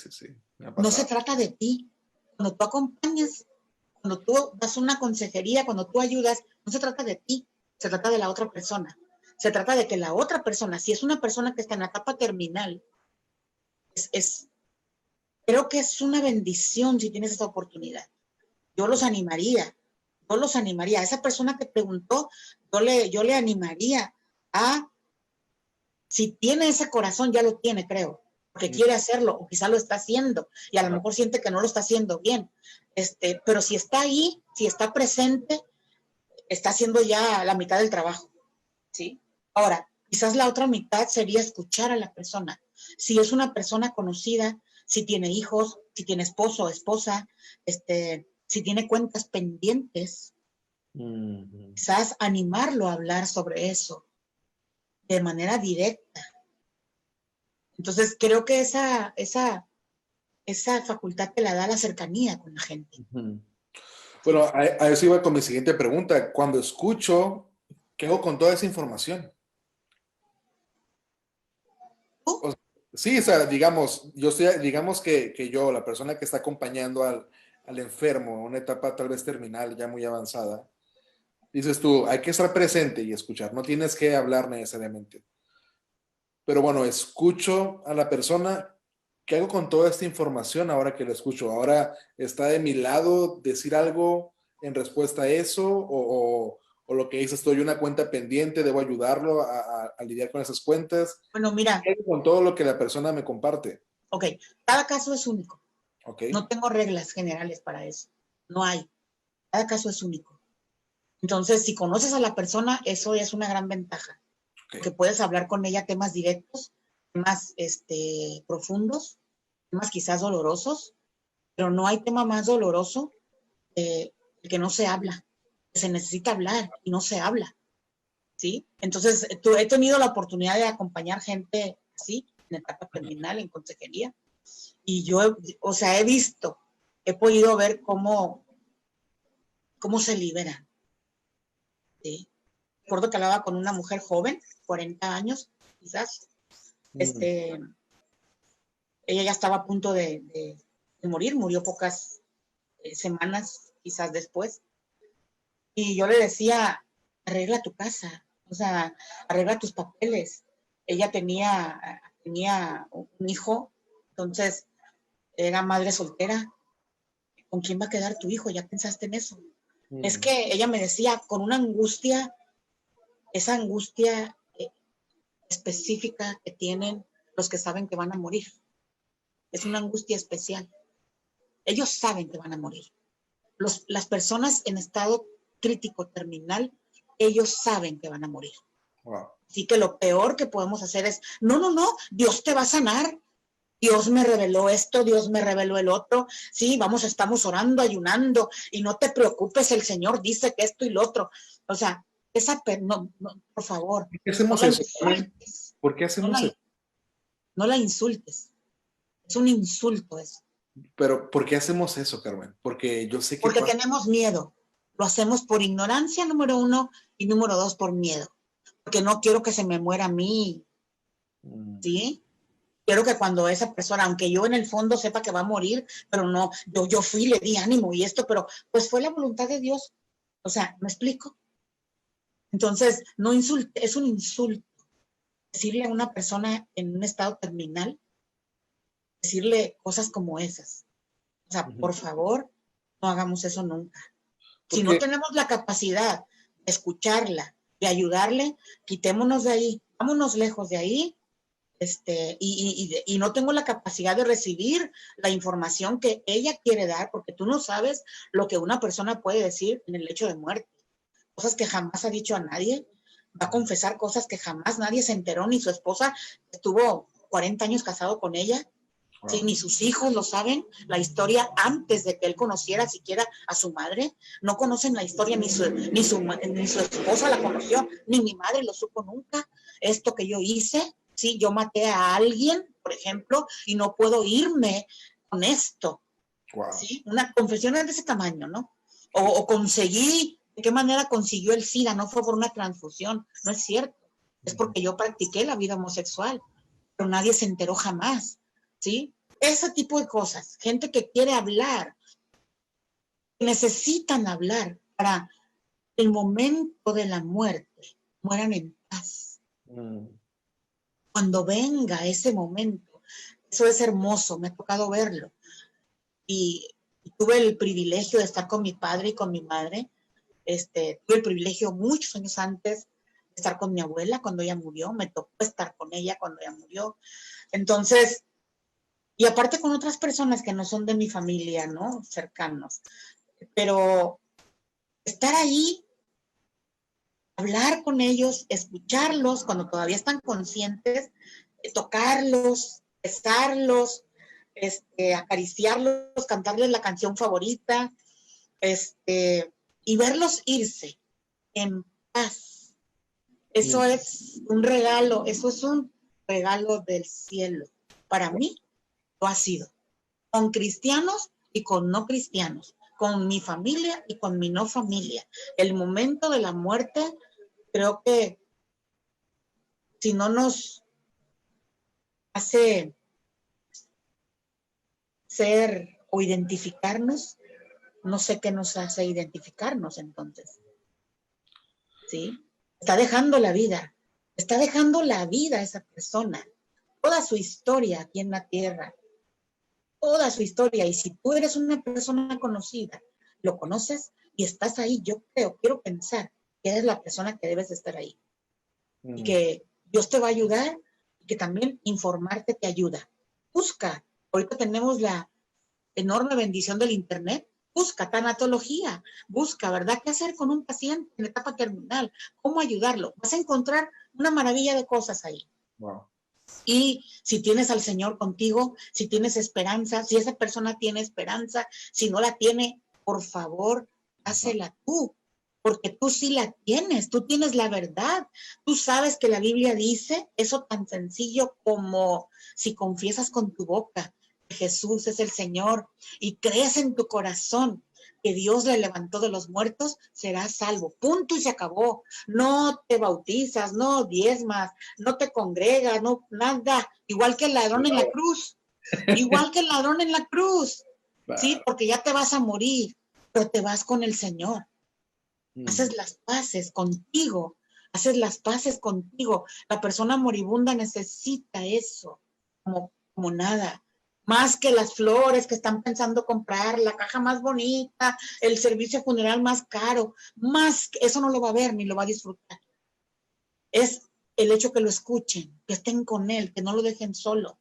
No se trata de ti. Cuando tú acompañas, cuando tú das una consejería, cuando tú ayudas, no se trata de ti, se trata de la otra persona. Se trata de que la otra persona, si es una persona que está en la etapa terminal, creo que es una bendición si tienes esa oportunidad. Yo los animaría. A esa persona que preguntó, yo le animaría a, si tiene ese corazón, ya lo tiene, creo. porque quiere hacerlo, o quizá lo está haciendo, y a lo mejor siente que no lo está haciendo bien. Pero si está ahí, si está presente, está haciendo ya la mitad del trabajo, ¿sí? Ahora, quizás la otra mitad sería escuchar a la persona. Si es una persona conocida, si tiene hijos, si tiene esposo o esposa, si tiene cuentas pendientes, quizás animarlo a hablar sobre eso de manera directa. Entonces, creo que esa facultad te la da la cercanía con la gente. Bueno, a eso iba con mi siguiente pregunta. Cuando escucho, ¿qué hago con toda esa información? ¿Tú? Sí, o sea, digamos que yo, la persona que está acompañando al enfermo en una etapa tal vez terminal, ya muy avanzada, dices tú, hay que estar presente y escuchar, no tienes que hablar necesariamente. Pero bueno, escucho a la persona, ¿qué hago con toda esta información ahora que la escucho? ¿Ahora está de mi lado decir algo en respuesta a eso? ¿O lo que dices, estoy una cuenta pendiente, debo ayudarlo a lidiar con esas cuentas? Bueno, mira. ¿Qué hago con todo lo que la persona me comparte? Ok, cada caso es único. Ok. No tengo reglas generales para eso. No hay. Cada caso es único. Entonces, si conoces a la persona, eso es una gran ventaja. Okay. Porque puedes hablar con ella temas directos, temas profundos, temas quizás dolorosos, pero no hay tema más doloroso el que no se habla. Se necesita hablar y no se habla, ¿sí? Entonces, he tenido la oportunidad de acompañar gente así, en etapa terminal, en consejería, y yo, o sea, he podido ver cómo se liberan, ¿sí? Recuerdo que hablaba con una mujer joven, 40 años, quizás, ella ya estaba a punto de morir, murió pocas semanas, quizás después, y yo le decía, arregla tu casa, o sea, arregla tus papeles. Ella tenía un hijo, entonces era madre soltera. ¿Con quién va a quedar tu hijo? ¿Ya pensaste en eso? Es que ella me decía, con una angustia, esa angustia específica que tienen los que saben que van a morir. Es una angustia especial. Ellos saben que van a morir. Las personas en estado crítico terminal, ellos saben que van a morir. Wow. Así que lo peor que podemos hacer es, no, Dios te va a sanar. Dios me reveló esto, Dios me reveló el otro. Sí, estamos orando, ayunando, y no te preocupes, el Señor dice que esto y lo otro. O sea, no, por favor, ¿Por qué hacemos no la eso? insultes. ¿Por qué hacemos eso? No la insultes. Es un insulto eso. Pero ¿por qué hacemos eso, Carmen? Porque yo sé que Porque tenemos miedo. Lo hacemos por ignorancia, número 1, y número 2, por miedo. Porque no quiero que se me muera a mí. ¿Sí? Quiero que cuando esa persona, aunque yo en el fondo sepa que va a morir, pero no, yo fui, le di ánimo y esto, pero pues fue la voluntad de Dios. O sea, ¿me explico? Entonces, no insulte, es un insulto decirle a una persona en un estado terminal, decirle cosas como esas. O sea, por favor, no hagamos eso nunca. Si no tenemos la capacidad de escucharla, de ayudarle, quitémonos de ahí, vámonos lejos de ahí. Y no tengo la capacidad de recibir la información que ella quiere dar, porque tú no sabes lo que una persona puede decir en el lecho de muerte. Cosas que jamás ha dicho a nadie, va a confesar cosas que jamás nadie se enteró, ni su esposa estuvo 40 años casado con ella. Wow. Sí, ni sus hijos lo saben, la historia antes de que él conociera siquiera a su madre. No conocen la historia, ni su esposa la conoció, ni mi madre lo supo nunca. Esto que yo hice, sí, yo maté a alguien, por ejemplo, y no puedo irme con esto. Wow. ¿Sí? Una confesión de ese tamaño, ¿no? O conseguí, ¿de qué manera consiguió el SIDA? No fue por una transfusión, no es cierto. Es porque yo practiqué la vida homosexual, pero nadie se enteró jamás. ¿Sí? Ese tipo de cosas. Gente que quiere hablar, que necesitan hablar para el momento de la muerte, mueran en paz. Cuando venga ese momento, eso es hermoso, me ha tocado verlo. Y tuve el privilegio de estar con mi padre y con mi madre. Tuve el privilegio muchos años antes de estar con mi abuela cuando ella murió. Me tocó estar con ella cuando ella murió. Entonces, Y aparte con otras personas que no son de mi familia, ¿no? Cercanos. Pero estar ahí, hablar con ellos, escucharlos cuando todavía están conscientes, tocarlos, besarlos, acariciarlos, cantarles la canción favorita, y verlos irse en paz. Eso es un regalo, eso es un regalo del cielo. Para mí lo ha sido, con cristianos y con no cristianos, con mi familia y con mi no familia. El momento de la muerte, creo que si no nos hace ser o identificarnos, no sé qué nos hace identificarnos entonces. ¿Sí? Está dejando la vida esa persona, toda su historia aquí en la tierra, toda su historia. Y si tú eres una persona conocida, lo conoces y estás ahí, yo quiero pensar que eres la persona que debes estar ahí. Y que Dios te va a ayudar y que también informarte te ayuda. Busca, ahorita tenemos la enorme bendición del internet, busca tanatología, busca, ¿verdad? ¿Qué hacer con un paciente en etapa terminal? ¿Cómo ayudarlo? Vas a encontrar una maravilla de cosas ahí. Wow. Y si tienes al Señor contigo, si tienes esperanza, si esa persona tiene esperanza, si no la tiene, por favor, házela tú, porque tú sí la tienes, tú tienes la verdad. Tú sabes que la Biblia dice eso tan sencillo como si confiesas con tu boca que Jesús es el Señor y crees en tu corazón que Dios le levantó de los muertos, serás salvo. Punto y se acabó. No te bautizas, no diezmas, no te congregas, no nada. Igual que el ladrón en la cruz. Igual que el ladrón en la cruz. Sí, porque ya te vas a morir, pero te vas con el Señor. Haces las paces contigo. Haces las paces contigo. La persona moribunda necesita eso como nada. Más que las flores que están pensando comprar, la caja más bonita, el servicio funeral más caro, más eso no lo va a ver ni lo va a disfrutar. Es el hecho que lo escuchen, que estén con él, que no lo dejen solo.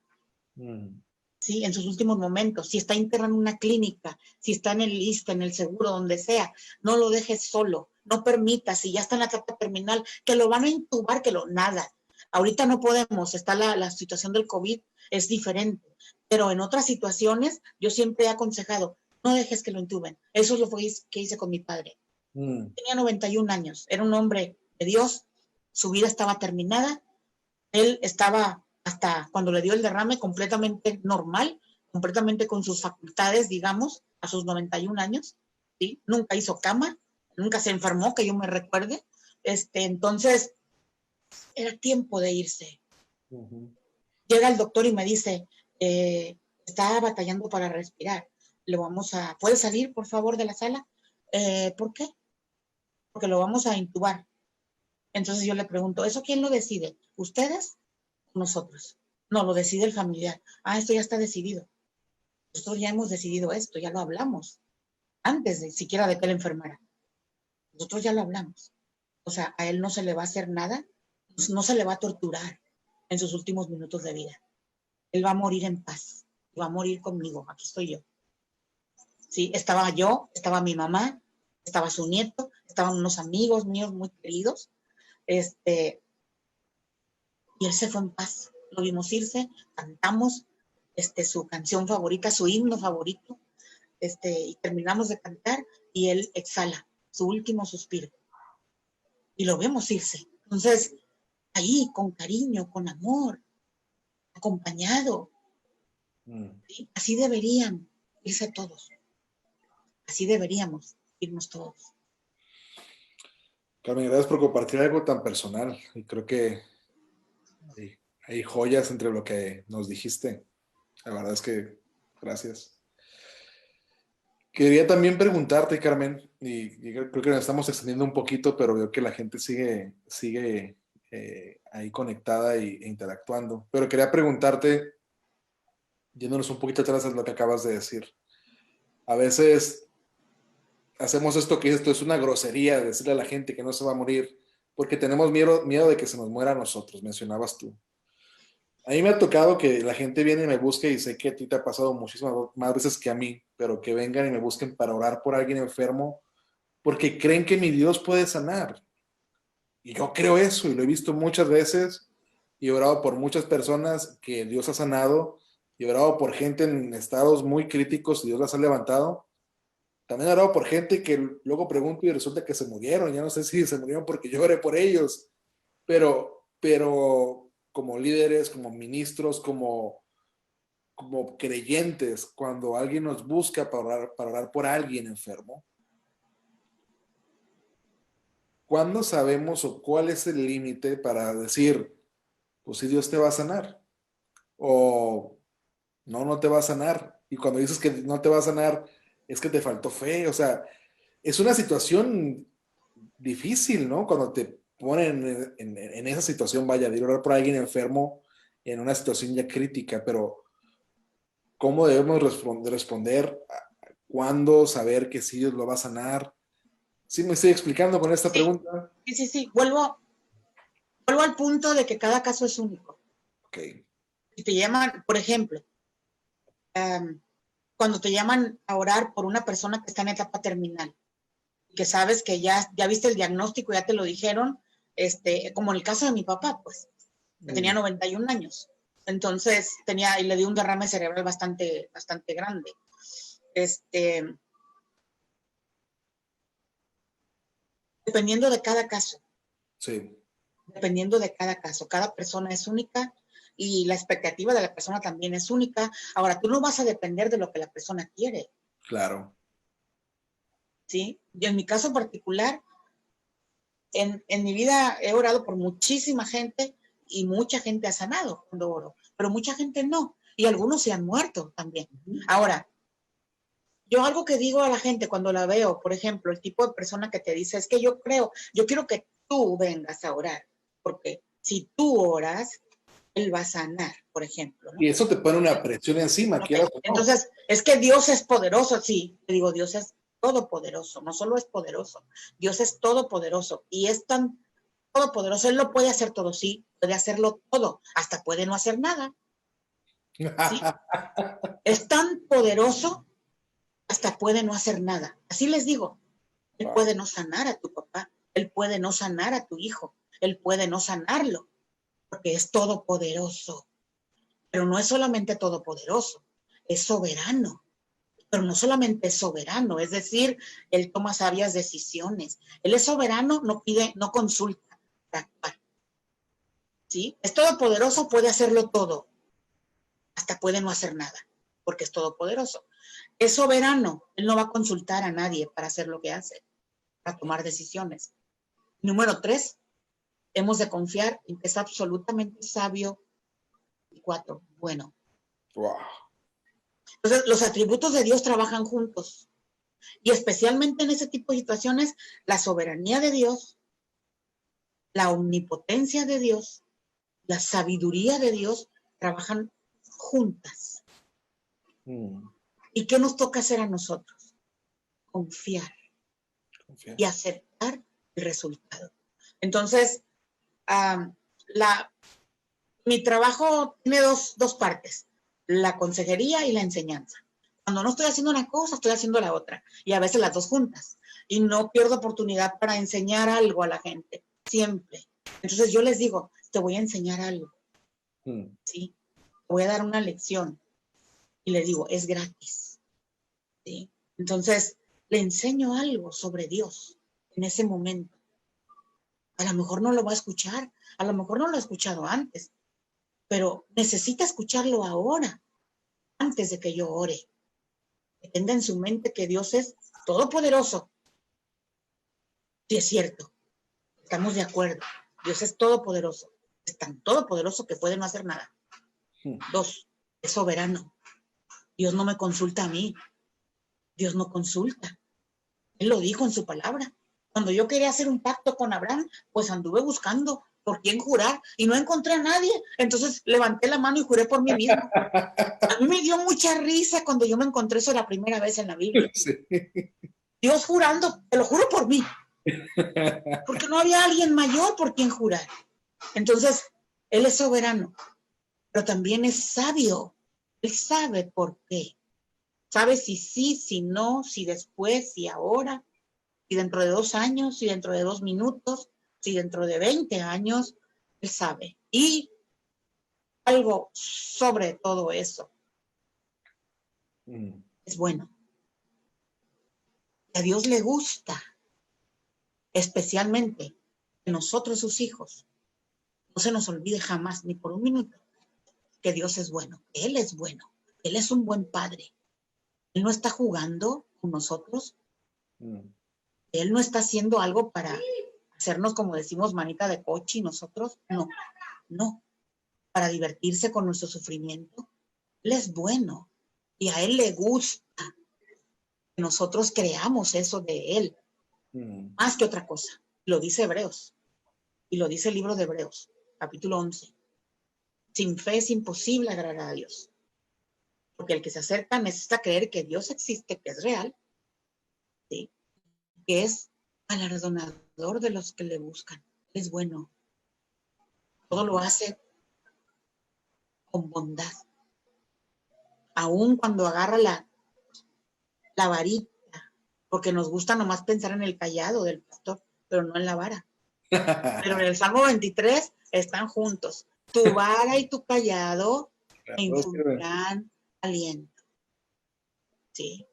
Sí, en sus últimos momentos. Si está internado en una clínica, si está en el ISSSTE, en el seguro, donde sea, no lo dejes solo. No permitas, si ya está en la etapa terminal, que lo van a intubar, nada. Ahorita no podemos, está la situación del COVID, es diferente. Pero en otras situaciones, yo siempre he aconsejado, no dejes que lo intuben. Eso es lo que hice con mi padre. Tenía 91 años, era un hombre de Dios, su vida estaba terminada, él estaba hasta cuando le dio el derrame completamente normal, completamente con sus facultades, digamos, a sus 91 años, ¿sí? Nunca hizo cama, nunca se enfermó, que yo me recuerde. Entonces, era tiempo de irse. Llega el doctor y me dice, está batallando para respirar. ¿puede salir, por favor, de la sala? ¿Por qué? Porque lo vamos a intubar. Entonces yo le pregunto, ¿eso quién lo decide? ¿Ustedes o nosotros? No, lo decide el familiar. Esto ya está decidido. Nosotros ya hemos decidido esto, ya lo hablamos. Antes de siquiera de que él enfermara. Nosotros ya lo hablamos. O sea, a él no se le va a hacer nada, no se le va a torturar en sus últimos minutos de vida. Él va a morir en paz. Va a morir conmigo. Aquí estoy yo. Sí, estaba yo, estaba mi mamá, estaba su nieto, estaban unos amigos míos muy queridos. Y él se fue en paz. Lo vimos irse, cantamos su canción favorita, su himno favorito, y terminamos de cantar y él exhala su último suspiro. Y lo vemos irse. Entonces, ahí, con cariño, con amor, acompañado. ¿Sí? Así deberían irse todos. Así deberíamos irnos todos. Carmen, gracias por compartir algo tan personal. Y creo que hay joyas entre lo que nos dijiste. La verdad es que gracias. Quería también preguntarte, Carmen, y creo que nos estamos extendiendo un poquito, pero veo que la gente sigue ahí conectada e interactuando. Pero quería preguntarte, yéndonos un poquito atrás de lo que acabas de decir. A veces hacemos esto que esto es una grosería, decirle a la gente que no se va a morir, porque tenemos miedo de que se nos muera a nosotros, mencionabas tú. A mí me ha tocado que la gente viene y me busque y sé que a ti te ha pasado muchísimas más veces que a mí, pero que vengan y me busquen para orar por alguien enfermo porque creen que mi Dios puede sanar. Y yo creo eso y lo he visto muchas veces y he orado por muchas personas que Dios ha sanado y he orado por gente en estados muy críticos y Dios las ha levantado. También he orado por gente que luego pregunto y resulta que se murieron. Ya no sé si se murieron porque yo oré por ellos, pero como líderes, como ministros, como creyentes, cuando alguien nos busca para orar por alguien enfermo, ¿cuándo sabemos o cuál es el límite para decir, pues si Dios te va a sanar? O no, no te va a sanar. Y cuando dices que no te va a sanar, es que te faltó fe. O sea, es una situación difícil, ¿no? Cuando te ponen en esa situación, vaya, de orar por alguien enfermo en una situación ya crítica, pero ¿cómo debemos responder? ¿Cuándo saber que sí Dios lo va a sanar? ¿Sí me estoy explicando con esta Sí, pregunta? sí. Vuelvo al punto de que cada caso es único. Ok. Si te llaman, por ejemplo, cuando te llaman a orar por una persona que está en etapa terminal, que sabes que ya viste el diagnóstico, ya te lo dijeron, como en el caso de mi papá, pues, que tenía 91 años. Entonces y le dio un derrame cerebral bastante grande. Dependiendo de cada caso. Sí. Dependiendo de cada caso. Cada persona es única y la expectativa de la persona también es única. Ahora, tú no vas a depender de lo que la persona quiere. Claro. ¿Sí? Y en mi caso particular, en mi vida he orado por muchísima gente y mucha gente ha sanado cuando oro, pero mucha gente no. Y algunos se han muerto también. Ahora, yo algo que digo a la gente cuando la veo, por ejemplo, el tipo de persona que te dice, es que yo quiero que tú vengas a orar, porque si tú oras, él va a sanar, por ejemplo, ¿no? Y eso te pone una presión encima, Okay. quieras o no. Entonces, es que Dios es poderoso, sí, te digo, Dios es todopoderoso, no solo es poderoso, Dios es todopoderoso y es tan todopoderoso, Él lo puede hacer todo, sí, puede hacerlo todo, hasta puede no hacer nada, ¿sí? Es tan poderoso, hasta puede no hacer nada, así les digo, Él puede no sanar a tu papá, Él puede no sanar a tu hijo, Él puede no sanarlo, porque es todopoderoso, pero no es solamente todopoderoso, es soberano. Pero no solamente es soberano, es decir, él toma sabias decisiones. Él es soberano, no pide, no consulta para actuar. ¿Sí? Es todopoderoso, puede hacerlo todo. Hasta puede no hacer nada, porque es todopoderoso. Es soberano, él no va a consultar a nadie para hacer lo que hace, para tomar decisiones. Número 3, hemos de confiar en que es absolutamente sabio. Y 4, bueno. Wow. Entonces, los atributos de Dios trabajan juntos. Y especialmente en ese tipo de situaciones, la soberanía de Dios, la omnipotencia de Dios, la sabiduría de Dios trabajan juntas. ¿Y qué nos toca hacer a nosotros? Confiar y aceptar el resultado. Entonces, mi trabajo tiene dos partes, la consejería y la enseñanza. Cuando no estoy haciendo una cosa, estoy haciendo la otra. Y a veces las dos juntas. Y no pierdo oportunidad para enseñar algo a la gente. Siempre. Entonces yo les digo, te voy a enseñar algo. ¿Sí? Te voy a dar una lección. Y les digo, es gratis. ¿Sí? Entonces, le enseño algo sobre Dios en ese momento. A lo mejor no lo va a escuchar. A lo mejor no lo ha escuchado antes. Pero necesita escucharlo ahora, antes de que yo ore. Que tenga en su mente que Dios es todopoderoso. Sí, es cierto. Estamos de acuerdo. Dios es todopoderoso. Es tan todopoderoso que puede no hacer nada. 2, es soberano. Dios no me consulta a mí. Dios no consulta. Él lo dijo en su palabra. Cuando yo quería hacer un pacto con Abraham, pues anduve buscando por quién jurar y no encontré a nadie. Entonces levanté la mano y juré por mí mismo. A mí me dio mucha risa cuando yo me encontré eso la primera vez en la Biblia. Sí. Dios jurando, te lo juro por mí. Porque no había alguien mayor por quien jurar. Entonces, Él es soberano. pero también es sabio. Él sabe por qué. Sabe si sí, si no, si después, si ahora, si dentro de 2 años, si dentro de 2 minutos, si dentro de 20 años. Él sabe. Y algo sobre todo eso es bueno. A Dios le gusta, especialmente que nosotros, sus hijos, no se nos olvide jamás, ni por un minuto, que Dios es bueno, que Él es bueno, Él es un buen padre. Él no está jugando con nosotros. Él no está haciendo algo para hacernos, como decimos, manita de coche y nosotros. No, no. Para divertirse con nuestro sufrimiento. Él es bueno y a Él le gusta que nosotros creamos eso de Él, más que otra cosa. Lo dice Hebreos y lo dice el libro de Hebreos, capítulo 11. Sin fe es imposible agradar a Dios, porque el que se acerca necesita creer que Dios existe, que es real, ¿sí? Que es galardonador de los que le buscan. Es bueno. Todo lo hace con bondad. Aún cuando agarra la varita, porque nos gusta nomás pensar en el cayado del pastor, pero no en la vara. Pero en el Salmo 23 están juntos. Tu vara y tu cayado me infundirán aliento. Sí.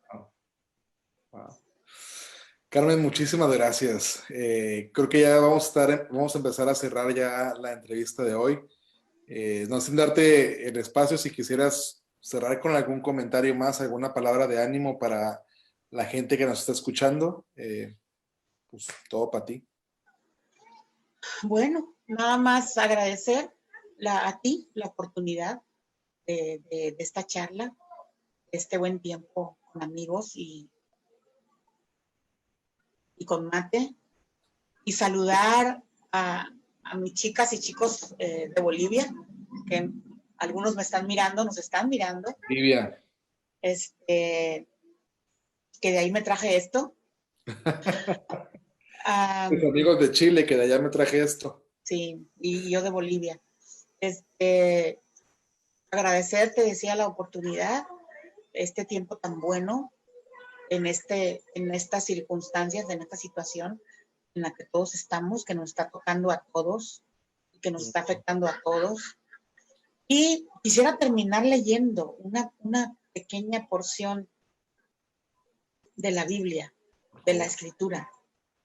Wow. Carmen, muchísimas gracias. Creo que ya vamos a empezar a cerrar ya la entrevista de hoy. No sin darte el espacio, si quisieras cerrar con algún comentario más, alguna palabra de ánimo para la gente que nos está escuchando, pues todo para ti. Bueno, nada más agradecer a ti la oportunidad de esta charla, este buen tiempo con amigos y con Mate, y saludar a mis chicas y chicos de Bolivia, que algunos me están mirando, nos están mirando. Livia. Que de ahí me traje esto. Mis amigos de Chile, que de allá me traje esto. Sí, y yo de Bolivia. Agradecerte, decía, la oportunidad, este tiempo tan bueno, en estas circunstancias, en esta situación en la que todos estamos, que nos está tocando a todos, que nos está afectando a todos. Y quisiera terminar leyendo una pequeña porción de la Biblia, de la Escritura,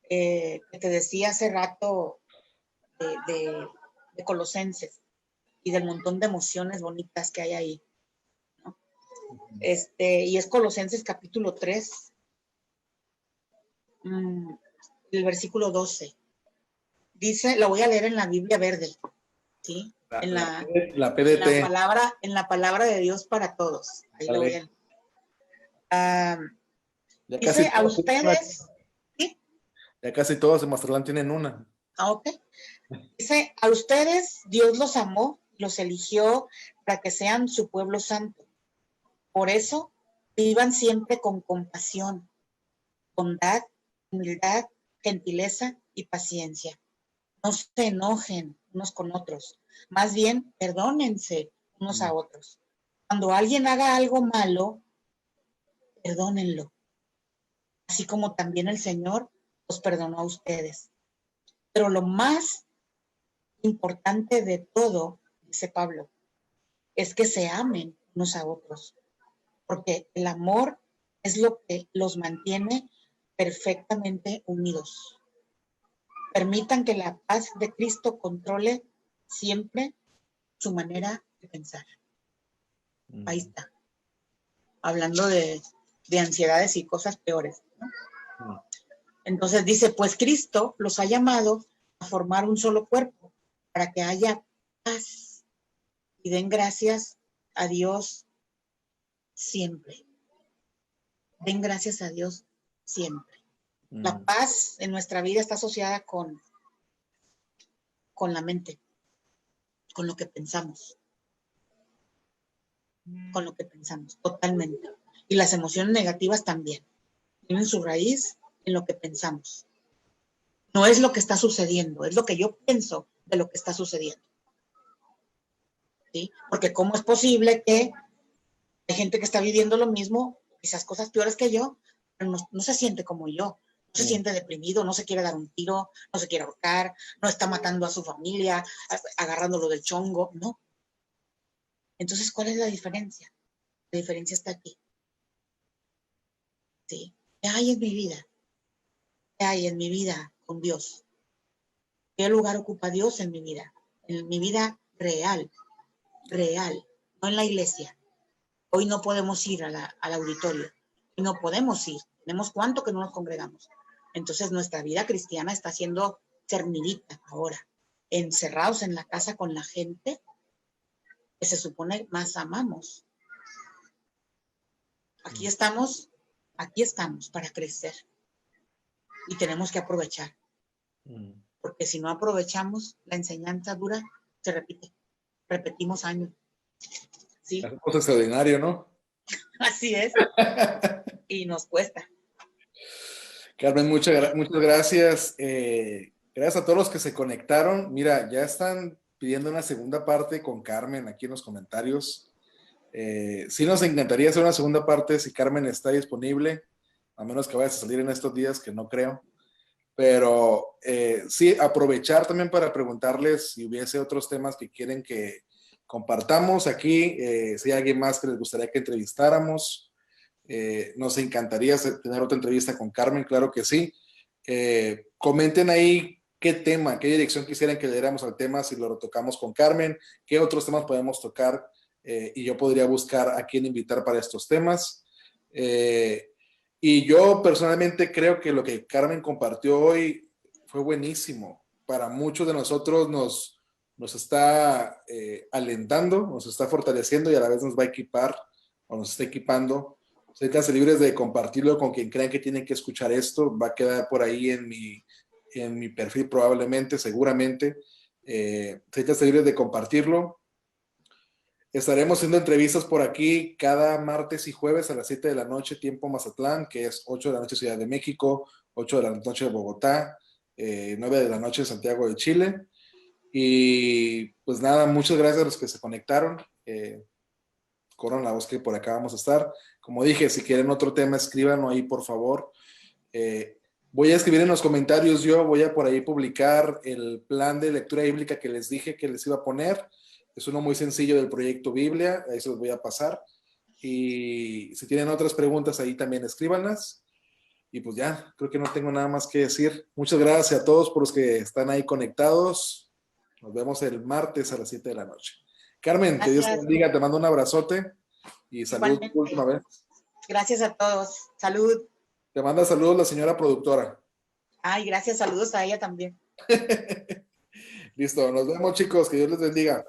que te decía hace rato de Colosenses y del montón de emociones bonitas que hay ahí, ¿no? Y es Colosenses capítulo 3, el versículo 12. Dice, lo voy a leer en la Biblia verde, ¿sí? La PDT. En la palabra de Dios para todos. Ahí lo ven. Dice a ustedes, ¿sí? Ya casi todos en Mazatlán tienen una. Ok. Dice, a ustedes Dios los amó, los eligió para que sean su pueblo santo. Por eso, vivan siempre con compasión, bondad, humildad, gentileza y paciencia. No se enojen unos con otros. Más bien, perdónense unos a otros. Cuando alguien haga algo malo, perdónenlo. Así como también el Señor los perdonó a ustedes. Pero lo más importante de todo, dice Pablo, es que se amen unos a otros. Porque el amor es lo que los mantiene perfectamente unidos. Permitan que la paz de Cristo controle siempre su manera de pensar. Ahí está. Hablando de ansiedades y cosas peores, ¿no? Entonces dice, pues Cristo los ha llamado a formar un solo cuerpo para que haya paz y den gracias a Dios siempre. Den gracias a Dios siempre. La paz en nuestra vida está asociada con la mente, con lo que pensamos. Con lo que pensamos, totalmente. Y las emociones negativas también. Tienen su raíz en lo que pensamos. No es lo que está sucediendo, es lo que yo pienso de lo que está sucediendo. ¿sí? Porque ¿cómo es posible que hay gente que está viviendo lo mismo, quizás cosas peores que yo, pero no se siente como yo? No se siente deprimido, no se quiere dar un tiro, no se quiere ahorcar, no está matando a su familia, agarrándolo del chongo, no. Entonces, ¿cuál es la diferencia? La diferencia está aquí. ¿Sí? ¿Qué hay en mi vida? ¿Qué hay en mi vida con Dios? ¿Qué lugar ocupa Dios en mi vida? En mi vida real, real, no en la iglesia. Hoy no podemos ir al auditorio, hoy no podemos ir, tenemos cuánto que no nos congregamos. Entonces nuestra vida cristiana está siendo cernidita ahora, encerrados en la casa con la gente que se supone más amamos. Aquí estamos para crecer y tenemos que aprovechar, porque si no aprovechamos, la enseñanza dura, se repite, repetimos años. ¿Sí? Es cosa extraordinario, ¿no? Así es. Y nos cuesta. Carmen, muchas gracias. Gracias a todos los que se conectaron. Mira, ya están pidiendo una segunda parte con Carmen aquí en los comentarios. Sí nos encantaría hacer una segunda parte si Carmen está disponible, a menos que vaya a salir en estos días, que no creo. Pero sí, aprovechar también para preguntarles si hubiese otros temas que quieren que compartamos aquí, si hay alguien más que les gustaría que entrevistáramos. Nos encantaría tener otra entrevista con Carmen, claro que sí. Comenten ahí qué tema, qué dirección quisieran que le diéramos al tema, si lo tocamos con Carmen, qué otros temas podemos tocar, y yo podría buscar a quién invitar para estos temas. Y yo personalmente creo que lo que Carmen compartió hoy fue buenísimo. Para muchos de nosotros nos está alentando, nos está fortaleciendo y a la vez nos va a equipar o nos está equipando. Siéntanse libres de compartirlo con quien crean que tienen que escuchar esto. Va a quedar por ahí en mi perfil probablemente, seguramente. Siéntanse libres de compartirlo. Estaremos haciendo entrevistas por aquí cada martes y jueves a las 7 de la noche, tiempo Mazatlán, que es 8 de la noche Ciudad de México, 8 de la noche Bogotá, 9 de la noche Santiago de Chile. Y pues nada, muchas gracias a los que se conectaron. Corran la voz que por acá vamos a estar. Como dije, si quieren otro tema, escríbanlo ahí, por favor. Voy a escribir en los comentarios, yo voy a por ahí publicar el plan de lectura bíblica que les dije que les iba a poner. Es uno muy sencillo del proyecto Biblia, ahí se los voy a pasar. Y si tienen otras preguntas ahí también escríbanlas. Y pues ya, creo que no tengo nada más que decir. Muchas gracias a todos por los que están ahí conectados. Nos vemos el martes a las 7 de la noche. Carmen, que Dios te bendiga, te mando un abrazote y salud por última vez. Gracias a todos. Salud. Te manda saludos la señora productora. Ay, gracias, saludos a ella también. Listo, nos vemos chicos, que Dios les bendiga.